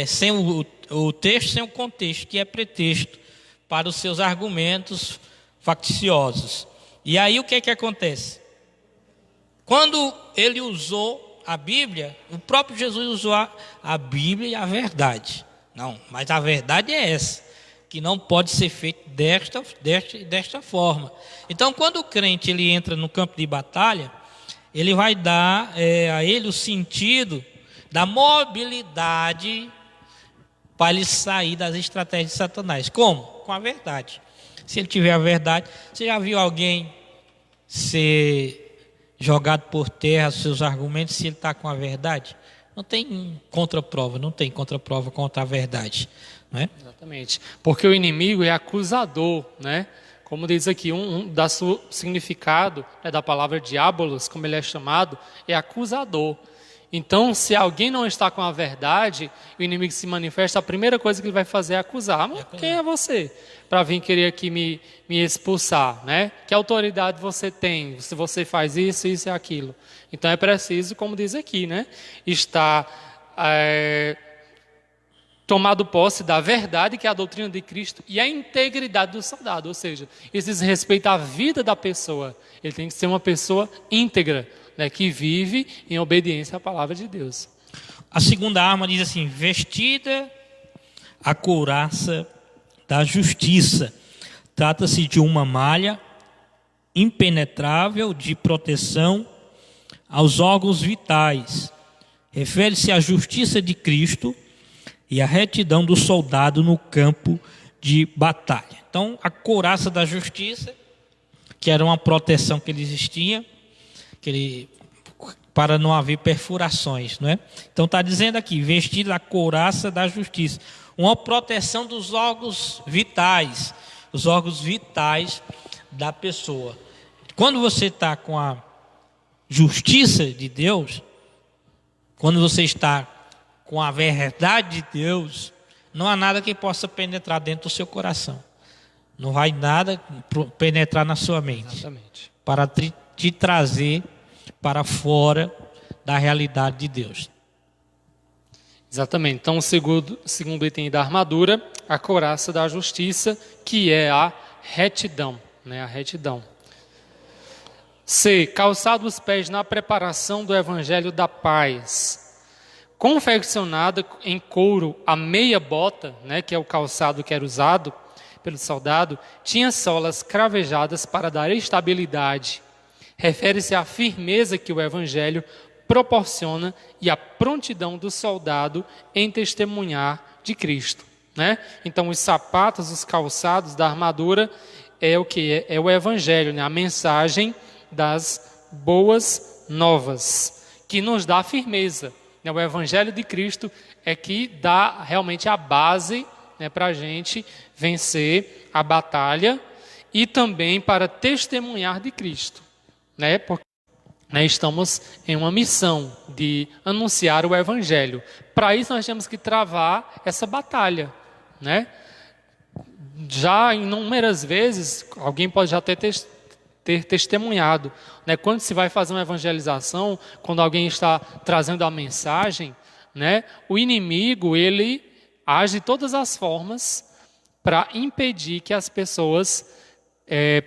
sem o texto, sem o contexto, que é pretexto para os seus argumentos facciosos. E aí o que é que acontece? Quando ele usou a Bíblia, o próprio Jesus usou a Bíblia e a verdade. Não, mas a verdade é essa, que não pode ser feito desta forma. Então, quando o crente ele entra no campo de batalha, ele vai dar a ele o sentido da mobilidade para ele sair das estratégias de Satanás. Como? Com a verdade. Se ele tiver a verdade, você já viu alguém ser jogado por terra os seus argumentos se ele está com a verdade? Não tem contraprova, contra a verdade, não é? Exatamente, porque o inimigo é acusador, né? Como diz aqui, do significado, né, da palavra diabolos, como ele é chamado, é acusador. Então, se alguém não está com a verdade, o inimigo se manifesta, a primeira coisa que ele vai fazer é acusar. Mas quem é você para vir querer aqui me expulsar, né? Que autoridade você tem? Se você faz isso, isso e aquilo. Então, é preciso, como diz aqui, né? Estar tomado posse da verdade, que é a doutrina de Cristo, e a integridade do soldado, ou seja, isso diz respeito à vida da pessoa. Ele tem que ser uma pessoa íntegra, né, que vive em obediência à palavra de Deus. A segunda arma diz assim, vestida a couraça da justiça. Trata-se de uma malha impenetrável de proteção aos órgãos vitais. Refere-se à justiça de Cristo e a retidão do soldado no campo de batalha. Então, a couraça da justiça, que era uma proteção que ele existia, para não haver perfurações, não é? Então, está dizendo aqui, vestir a couraça da justiça, uma proteção dos órgãos vitais, os órgãos vitais da pessoa. Quando você está com a justiça de Deus, quando você está com a verdade de Deus, não há nada que possa penetrar dentro do seu coração. Não vai nada penetrar na sua mente. Exatamente. Para te trazer para fora da realidade de Deus. Exatamente. Então, o segundo item da armadura, a couraça da justiça, que é a retidão, né? A retidão. C. Calçado os pés na preparação do evangelho da paz. Confeccionada em couro a meia bota, né, que é o calçado que era usado pelo soldado, tinha solas cravejadas para dar estabilidade. Refere-se à firmeza que o evangelho proporciona e à prontidão do soldado em testemunhar de Cristo, né? Então, os sapatos, os calçados da armadura é o que é o evangelho, né? A mensagem das boas novas, que nos dá firmeza, né? O evangelho de Cristo é que dá realmente a base, né, para a gente vencer a batalha e também para testemunhar de Cristo, né? Porque estamos em uma missão de anunciar o evangelho. Para isso nós temos que travar essa batalha, né? Já inúmeras vezes, alguém pode já ter testemunhado, né? Quando se vai fazer uma evangelização, quando alguém está trazendo a mensagem, né? O inimigo, ele age de todas as formas para impedir que as pessoas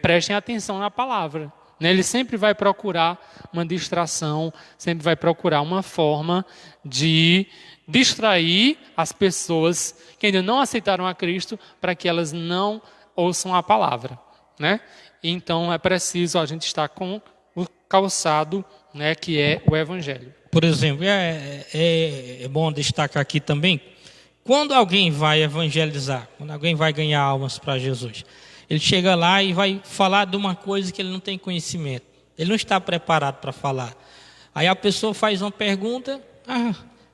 prestem atenção na palavra. Ele sempre vai procurar uma distração, sempre vai procurar uma forma de distrair as pessoas que ainda não aceitaram a Cristo para que elas não ouçam a palavra, né? Então é preciso a gente estar com o calçado, né, que é o Evangelho. Por exemplo, é bom destacar aqui também, quando alguém vai evangelizar, quando alguém vai ganhar almas para Jesus, ele chega lá e vai falar de uma coisa que ele não tem conhecimento. Ele não está preparado para falar. Aí a pessoa faz uma pergunta.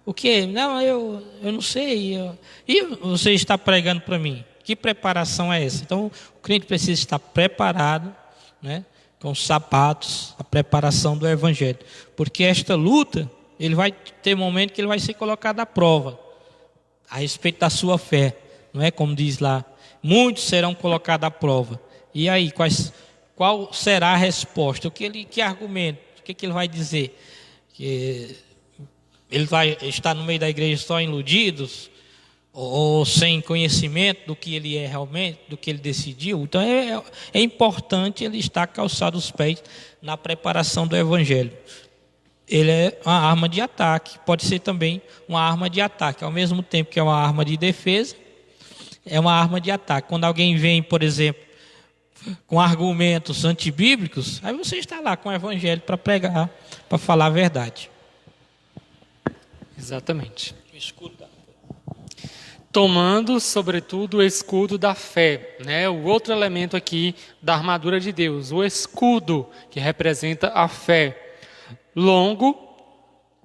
O quê? Não, eu não sei. E você está pregando para mim? Que preparação é essa? Então, o crente precisa estar preparado, né, com os sapatos, a preparação do evangelho. Porque esta luta, ele vai ter momento que ele vai ser colocado à prova a respeito da sua fé. Não é como diz lá, muitos serão colocados à prova. E aí, qual será a resposta? Que argumento? O que ele vai dizer? Que ele vai estar no meio da igreja só iludidos? Ou sem conhecimento do que ele é realmente, do que ele decidiu? Então é importante ele estar calçado os pés na preparação do evangelho. Ele é uma arma de ataque, pode ser também uma arma de ataque, ao mesmo tempo que é uma arma de defesa, é uma arma de ataque. Quando alguém vem, por exemplo, com argumentos antibíblicos, aí você está lá com o evangelho para pregar, para falar a verdade. Exatamente. Escuta. Tomando, sobretudo, o escudo da fé, né? O outro elemento aqui da armadura de Deus, o escudo, que representa a fé. Longo,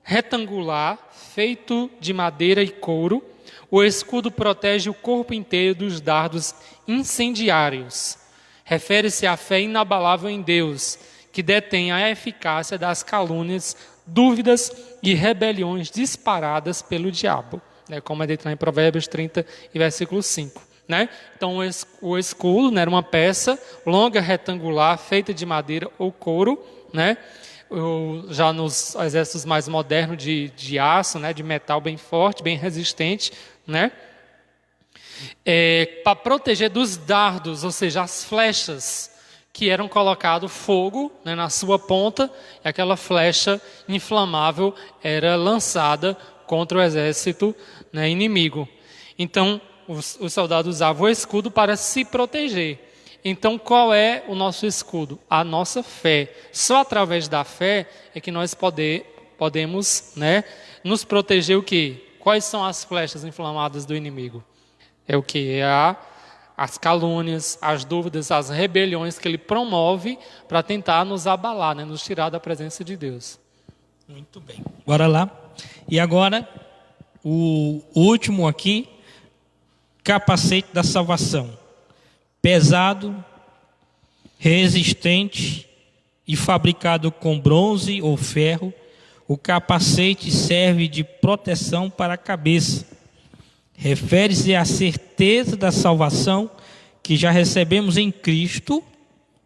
retangular, feito de madeira e couro, o escudo protege o corpo inteiro dos dardos incendiários. Refere-se à fé inabalável em Deus, que detém a eficácia das calúnias, dúvidas e rebeliões disparadas pelo diabo, né, como é dito em Provérbios 30 e versículo 5. Né? Então, o escudo, né, era uma peça longa, retangular, feita de madeira ou couro, né? Já nos exércitos mais modernos de aço, né, de metal bem forte, bem resistente, né? Para proteger dos dardos, ou seja, as flechas que eram colocado fogo, né, na sua ponta, e aquela flecha inflamável era lançada contra o exército, né, inimigo. Então, os soldados usavam o escudo para se proteger. Então, qual é o nosso escudo? A nossa fé. Só através da fé é que nós podemos, né, nos proteger o quê? Quais são as flechas inflamadas do inimigo? É o quê? As calúnias, as dúvidas, as rebeliões que ele promove para tentar nos abalar, né, nos tirar da presença de Deus. Muito bem. Bora lá. E agora, o último aqui, capacete da salvação. Pesado, resistente e fabricado com bronze ou ferro. O capacete serve de proteção para a cabeça. Refere-se à certeza da salvação que já recebemos em Cristo,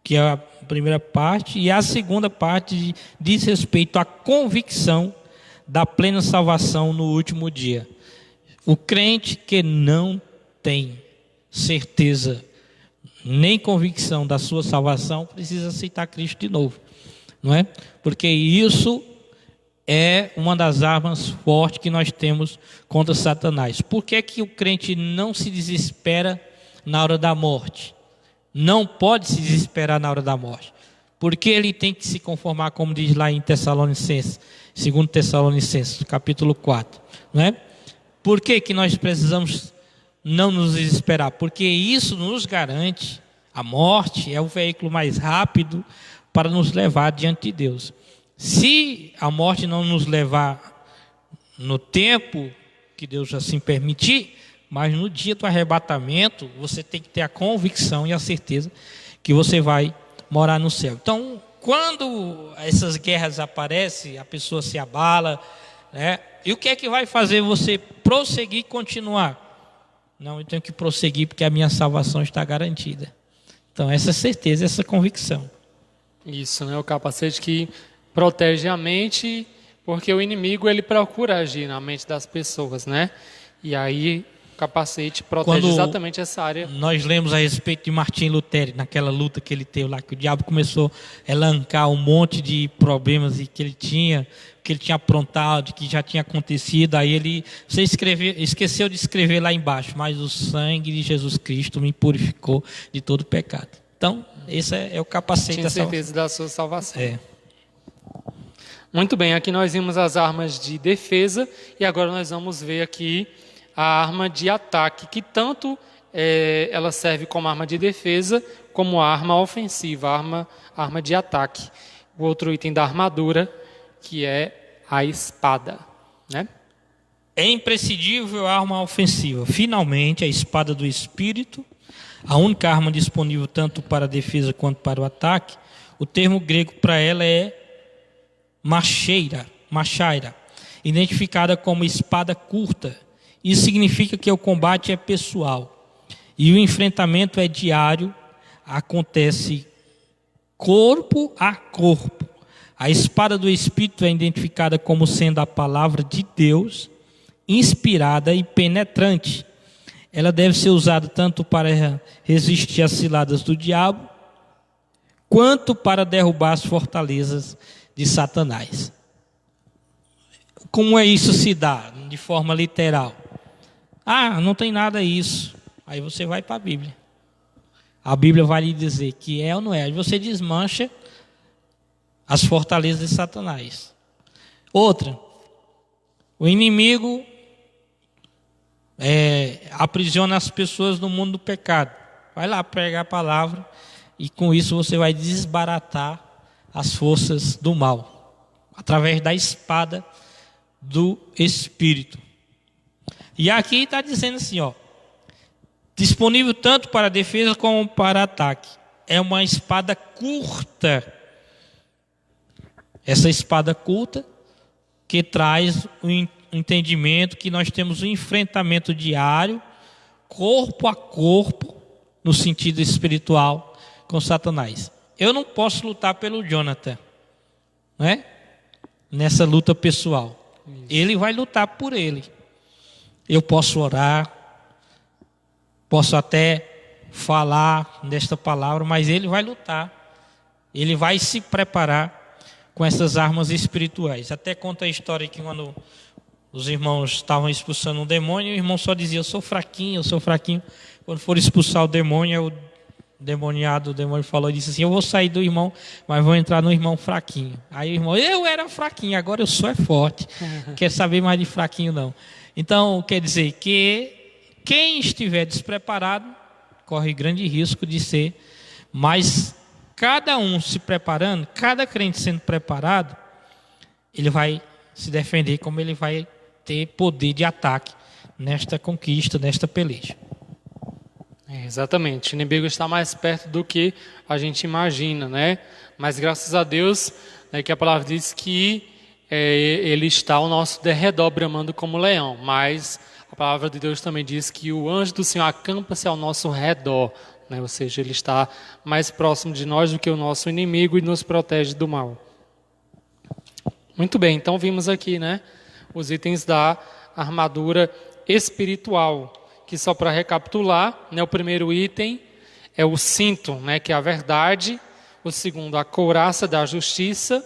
que é a primeira parte, e a segunda parte diz respeito à convicção da plena salvação no último dia. O crente que não tem certeza nem convicção da sua salvação precisa aceitar Cristo de novo, não é? Porque isso é uma das armas fortes que nós temos contra Satanás. Por que que o crente não se desespera na hora da morte? Não pode se desesperar na hora da morte. Porque ele tem que se conformar, como diz lá em Tessalonicenses, 2 Tessalonicenses, capítulo 4. Não é? Por que que nós precisamos não nos desesperar? Porque isso nos garante, a morte é o veículo mais rápido para nos levar diante de Deus. Se a morte não nos levar no tempo que Deus assim permitir, mas no dia do arrebatamento, você tem que ter a convicção e a certeza que você vai morar no céu. Então, quando essas guerras aparecem, a pessoa se abala, né? E o que é que vai fazer você prosseguir e continuar? Não, eu tenho que prosseguir porque a minha salvação está garantida. Então, essa certeza, essa convicção. Isso, né? O capacete que protege a mente, porque o inimigo ele procura agir na mente das pessoas, né? E aí o capacete protege exatamente essa área. Nós lemos a respeito de Martim Lutero, naquela luta que ele teve lá, que o diabo começou a elencar um monte de problemas que ele tinha aprontado, que já tinha acontecido. Aí você esqueceu de escrever lá embaixo, mas o sangue de Jesus Cristo me purificou de todo pecado. Então, esse é o capacete da salvação. Tinha certeza da sua salvação. É. Muito bem, aqui nós vimos as armas de defesa e agora nós vamos ver aqui a arma de ataque, que tanto ela serve como arma de defesa, como arma ofensiva, arma de ataque. O outro item da armadura, que é a espada, né? É imprescindível a arma ofensiva. Finalmente, a espada do Espírito, a única arma disponível tanto para a defesa quanto para o ataque. O termo grego para ela é machaira, identificada como espada curta. Isso significa que o combate é pessoal e o enfrentamento é diário, acontece corpo a corpo. A espada do Espírito é identificada como sendo a palavra de Deus, inspirada e penetrante. Ela deve ser usada tanto para resistir às ciladas do diabo, quanto para derrubar as fortalezas de Satanás. Como é isso se dá? De forma literal. Não tem nada isso. Aí você vai para a Bíblia. A Bíblia vai lhe dizer que é ou não é. Aí você desmancha as fortalezas de Satanás. Outra, o inimigo aprisiona as pessoas no mundo do pecado. Vai lá pregar a palavra e com isso você vai desbaratar as forças do mal, através da espada do Espírito. E aqui está dizendo assim, disponível tanto para defesa como para ataque. É uma espada curta. Essa espada curta que traz o entendimento que nós temos um enfrentamento diário, corpo a corpo, no sentido espiritual, com Satanás. Eu não posso lutar pelo Jonathan, né? Nessa luta pessoal. Isso. Ele vai lutar por ele. Eu posso orar, posso até falar nesta palavra, mas ele vai lutar. Ele vai se preparar com essas armas espirituais. Até conta a história que quando os irmãos estavam expulsando um demônio, o irmão só dizia, eu sou fraquinho. Quando for expulsar o demônio, o demônio falou e disse assim, eu vou sair do irmão, mas vou entrar no irmão fraquinho. Aí o irmão, eu era fraquinho, agora eu sou forte. Quer saber mais de fraquinho não. Então, quer dizer que quem estiver despreparado, corre grande risco de ser, mas cada um se preparando, cada crente sendo preparado, ele vai se defender, como ele vai ter poder de ataque nesta conquista, nesta peleja. Exatamente, o inimigo está mais perto do que a gente imagina, né? Mas graças a Deus, né, que a palavra diz que ele está ao nosso derredor, bramando como leão. Mas a palavra de Deus também diz que o anjo do Senhor acampa-se ao nosso redor, né? Ou seja, ele está mais próximo de nós do que o nosso inimigo e nos protege do mal. Muito bem, então vimos aqui, né, os itens da armadura espiritual, que só para recapitular, né, o primeiro item é o cinto, né, que é a verdade. O segundo, a couraça da justiça,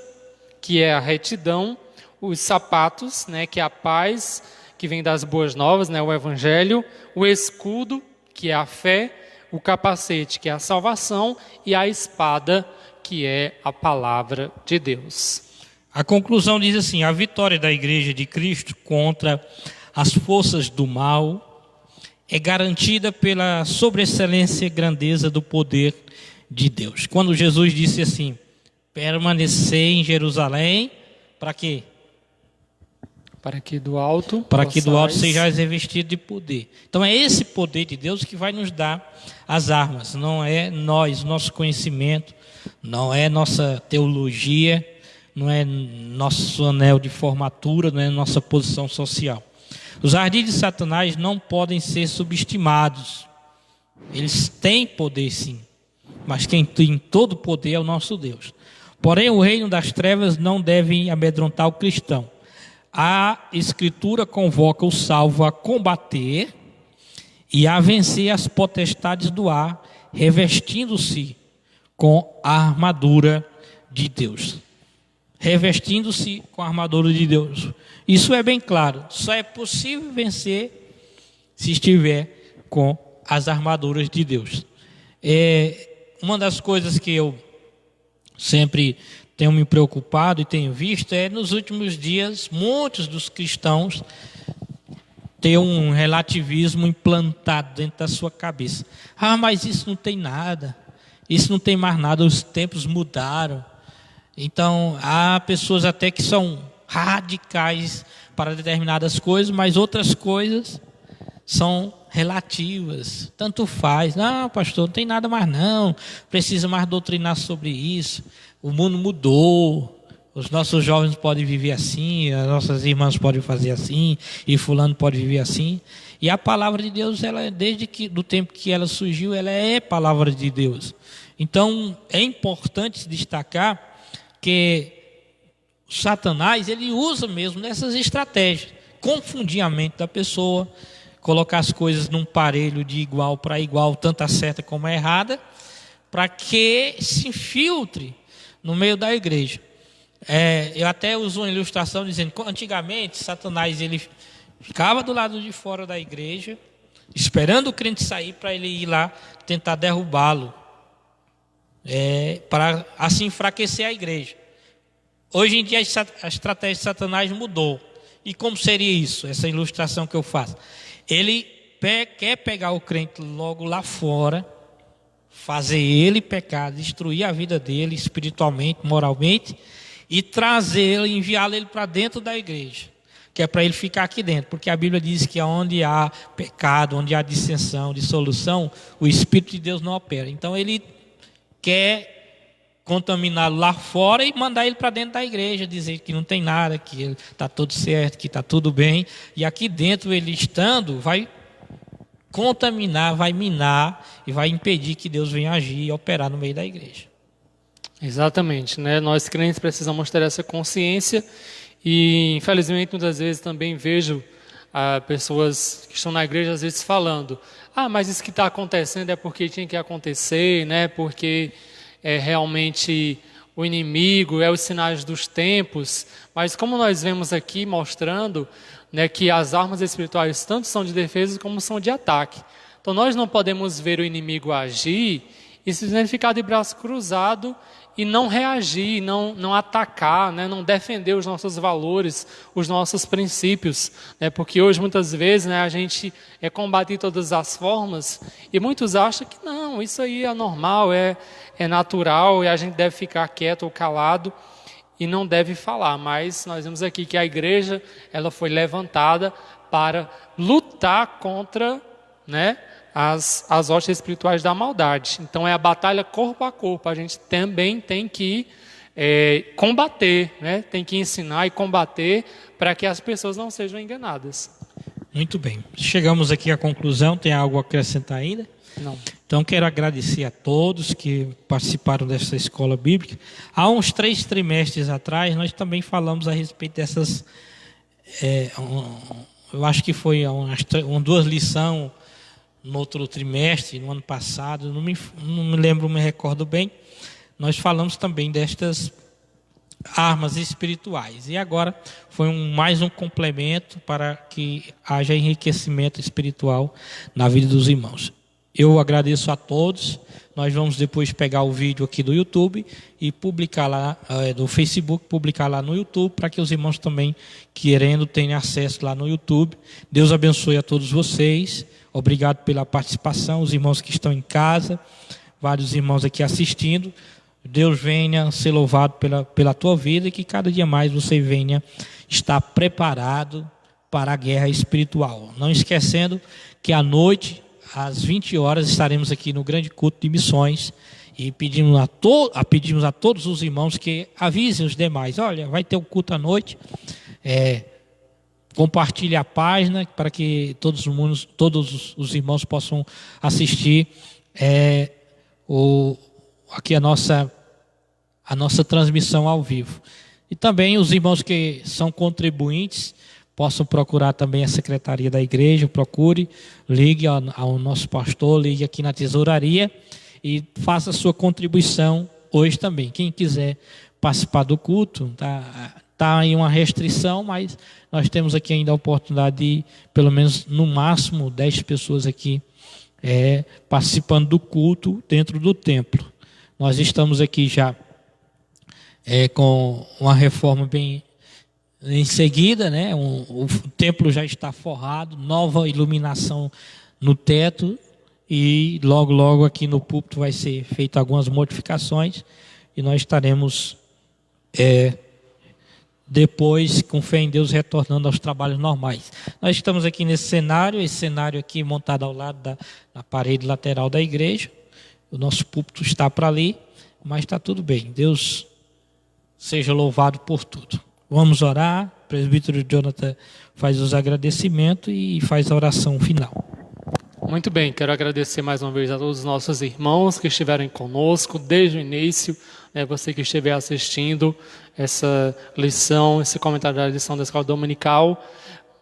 que é a retidão. Os sapatos, né, que é a paz, que vem das boas novas, né, o evangelho. O escudo, que é a fé. O capacete, que é a salvação. E a espada, que é a palavra de Deus. A conclusão diz assim: a vitória da Igreja de Cristo contra as forças do mal é garantida pela sobreexcelência e grandeza do poder de Deus. Quando Jesus disse assim: permanecer em Jerusalém, para quê? Para que do alto sejais revestido de poder. Então é esse poder de Deus que vai nos dar as armas. Não é nós, nosso conhecimento, não é nossa teologia, não é nosso anel de formatura, não é nossa posição social. Os ardis de Satanás não podem ser subestimados. Eles têm poder sim, mas quem tem todo poder é o nosso Deus. Porém, o reino das trevas não deve amedrontar o cristão. A Escritura convoca o salvo a combater e a vencer as potestades do ar, revestindo-se com a armadura de Deus. Revestindo-se com a armadura de Deus. Isso é bem claro. Só é possível vencer se estiver com as armaduras de Deus. Uma das coisas que eu sempre tenho me preocupado e tenho visto é, nos últimos dias, muitos dos cristãos têm um relativismo implantado dentro da sua cabeça. Ah, mas isso não tem nada. Isso não tem mais nada. Os tempos mudaram. Então, há pessoas até que são radicais para determinadas coisas, mas outras coisas são relativas. Tanto faz. Não, pastor, não tem nada mais não. Precisa mais doutrinar sobre isso. O mundo mudou. Os nossos jovens podem viver assim, as nossas irmãs podem fazer assim, e fulano pode viver assim. E a palavra de Deus, ela, desde do tempo que ela surgiu, ela é palavra de Deus. Então, é importante destacar que Satanás, ele usa mesmo dessas estratégias, confundir a mente da pessoa, colocar as coisas num parelho de igual para igual, tanto a certa como a errada, para que se infiltre no meio da igreja. Eu até uso uma ilustração dizendo que antigamente Satanás ele ficava do lado de fora da igreja, esperando o crente sair para ele ir lá tentar derrubá-lo. Para assim enfraquecer a igreja. Hoje em dia a estratégia de Satanás mudou. E como seria isso? Essa ilustração que eu faço. Ele quer pegar o crente logo lá fora, fazer ele pecar, destruir a vida dele espiritualmente, moralmente, e trazê-lo, enviá-lo para dentro da igreja, que é para ele ficar aqui dentro, porque a Bíblia diz que onde há pecado, onde há dissensão, dissolução, o Espírito de Deus não opera. Então ele quer contaminá-lo lá fora e mandar ele para dentro da igreja, dizer que não tem nada, que está tudo certo, que está tudo bem. E aqui dentro ele estando, vai contaminar, vai minar e vai impedir que Deus venha agir e operar no meio da igreja. Exatamente, né? Nós crentes precisamos ter essa consciência e infelizmente muitas vezes também vejo pessoas que estão na igreja às vezes falando: mas isso que está acontecendo é porque tinha que acontecer, né? Porque realmente o inimigo, os sinais dos tempos. Mas como nós vemos aqui mostrando, né, que as armas espirituais tanto são de defesa como são de ataque. Então nós não podemos ver o inimigo agir e simplesmente ficar de braço cruzado e não reagir, não atacar, né, não defender os nossos valores, os nossos princípios. Né, porque hoje muitas vezes, né, a gente combate de todas as formas e muitos acham que não, isso aí é normal, é natural e a gente deve ficar quieto ou calado e não deve falar. Mas nós vemos aqui que a igreja ela foi levantada para lutar contra, né, as hostes espirituais da maldade. Então é a batalha corpo a corpo. A gente também tem que combater, né? Tem que ensinar e combater para que as pessoas não sejam enganadas. Muito bem. Chegamos aqui à conclusão. Tem algo a acrescentar ainda? Não. Então quero agradecer a todos que participaram dessa escola bíblica. Há uns 3 trimestres atrás, nós também falamos a respeito dessas... eu acho que foi umas 2 lições no outro trimestre, no ano passado, não me lembro, me recordo bem. Nós falamos também destas armas espirituais. E agora foi mais um complemento para que haja enriquecimento espiritual na vida dos irmãos. Eu agradeço a todos. Nós vamos depois pegar o vídeo aqui do YouTube e publicar lá, do Facebook, publicar lá no YouTube, para que os irmãos também, querendo, tenham acesso lá no YouTube. Deus abençoe a todos vocês. Obrigado pela participação, os irmãos que estão em casa, vários irmãos aqui assistindo. Deus venha ser louvado pela tua vida e que cada dia mais você venha estar preparado para a guerra espiritual. Não esquecendo que à noite, às 20 horas, estaremos aqui no grande culto de missões e pedimos a todos os irmãos que avisem os demais. Olha, vai ter um culto à noite, compartilhe a página para que todos os irmãos possam assistir aqui a nossa transmissão ao vivo. E também os irmãos que são contribuintes possam procurar também a secretaria da igreja, procure, ligue ao nosso pastor, ligue aqui na tesouraria e faça a sua contribuição hoje também. Quem quiser participar do culto, está aí uma restrição, mas nós temos aqui ainda a oportunidade de, pelo menos no máximo, 10 pessoas aqui participando do culto dentro do templo. Nós estamos aqui já com uma reforma bem em seguida, né? O templo já está forrado, nova iluminação no teto e logo aqui no púlpito vai ser feita algumas modificações e nós estaremos depois, com fé em Deus, retornando aos trabalhos normais. Nós estamos aqui nesse cenário, esse cenário aqui montado ao lado da parede lateral da igreja. O nosso púlpito está para ali, mas está tudo bem. Deus seja louvado por tudo. Vamos orar. O presbítero Jonathan faz os agradecimentos e faz a oração final. Muito bem, quero agradecer mais uma vez a todos os nossos irmãos que estiveram conosco desde o início, né, você que estiver assistindo essa lição, esse comentário da lição da escola dominical,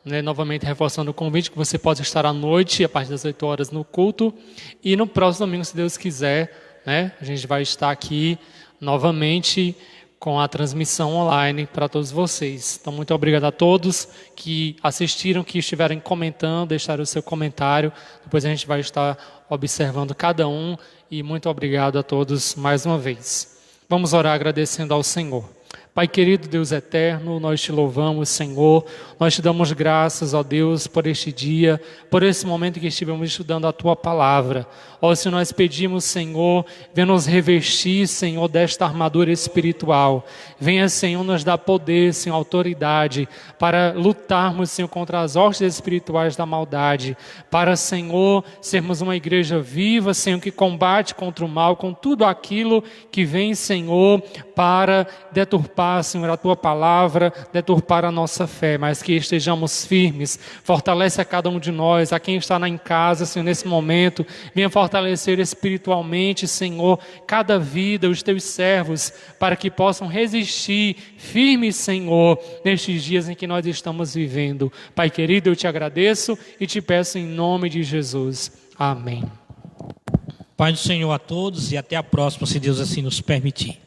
né, novamente reforçando o convite que você pode estar à noite, a partir das 8 horas no culto, e no próximo domingo, se Deus quiser, né, a gente vai estar aqui novamente com a transmissão online para todos vocês. Então, muito obrigado a todos que assistiram, que estiverem comentando, deixaram o seu comentário. Depois a gente vai estar observando cada um. E muito obrigado a todos mais uma vez. Vamos orar agradecendo ao Senhor. Pai querido, Deus eterno, nós te louvamos, Senhor. Nós te damos graças, ó Deus, por este dia, por esse momento que estivemos estudando a Tua Palavra. Ó Senhor, nós pedimos, Senhor, venha nos revestir, Senhor, desta armadura espiritual. Venha, Senhor, nos dar poder, Senhor, autoridade, para lutarmos, Senhor, contra as hostes espirituais da maldade. Para, Senhor, sermos uma igreja viva, Senhor, que combate contra o mal, com tudo aquilo que vem, Senhor, para deturpar, Senhor, a Tua Palavra, deturpar a nossa fé, mas que estejamos firmes. Fortalece a cada um de nós, a quem está em casa, Senhor, nesse momento. Venha fortalecer espiritualmente, Senhor, cada vida, os Teus servos, para que possam resistir firmes, Senhor, nestes dias em que nós estamos vivendo. Pai querido, eu te agradeço e te peço em nome de Jesus. Amém. Pai do Senhor a todos e até a próxima, se Deus assim nos permitir.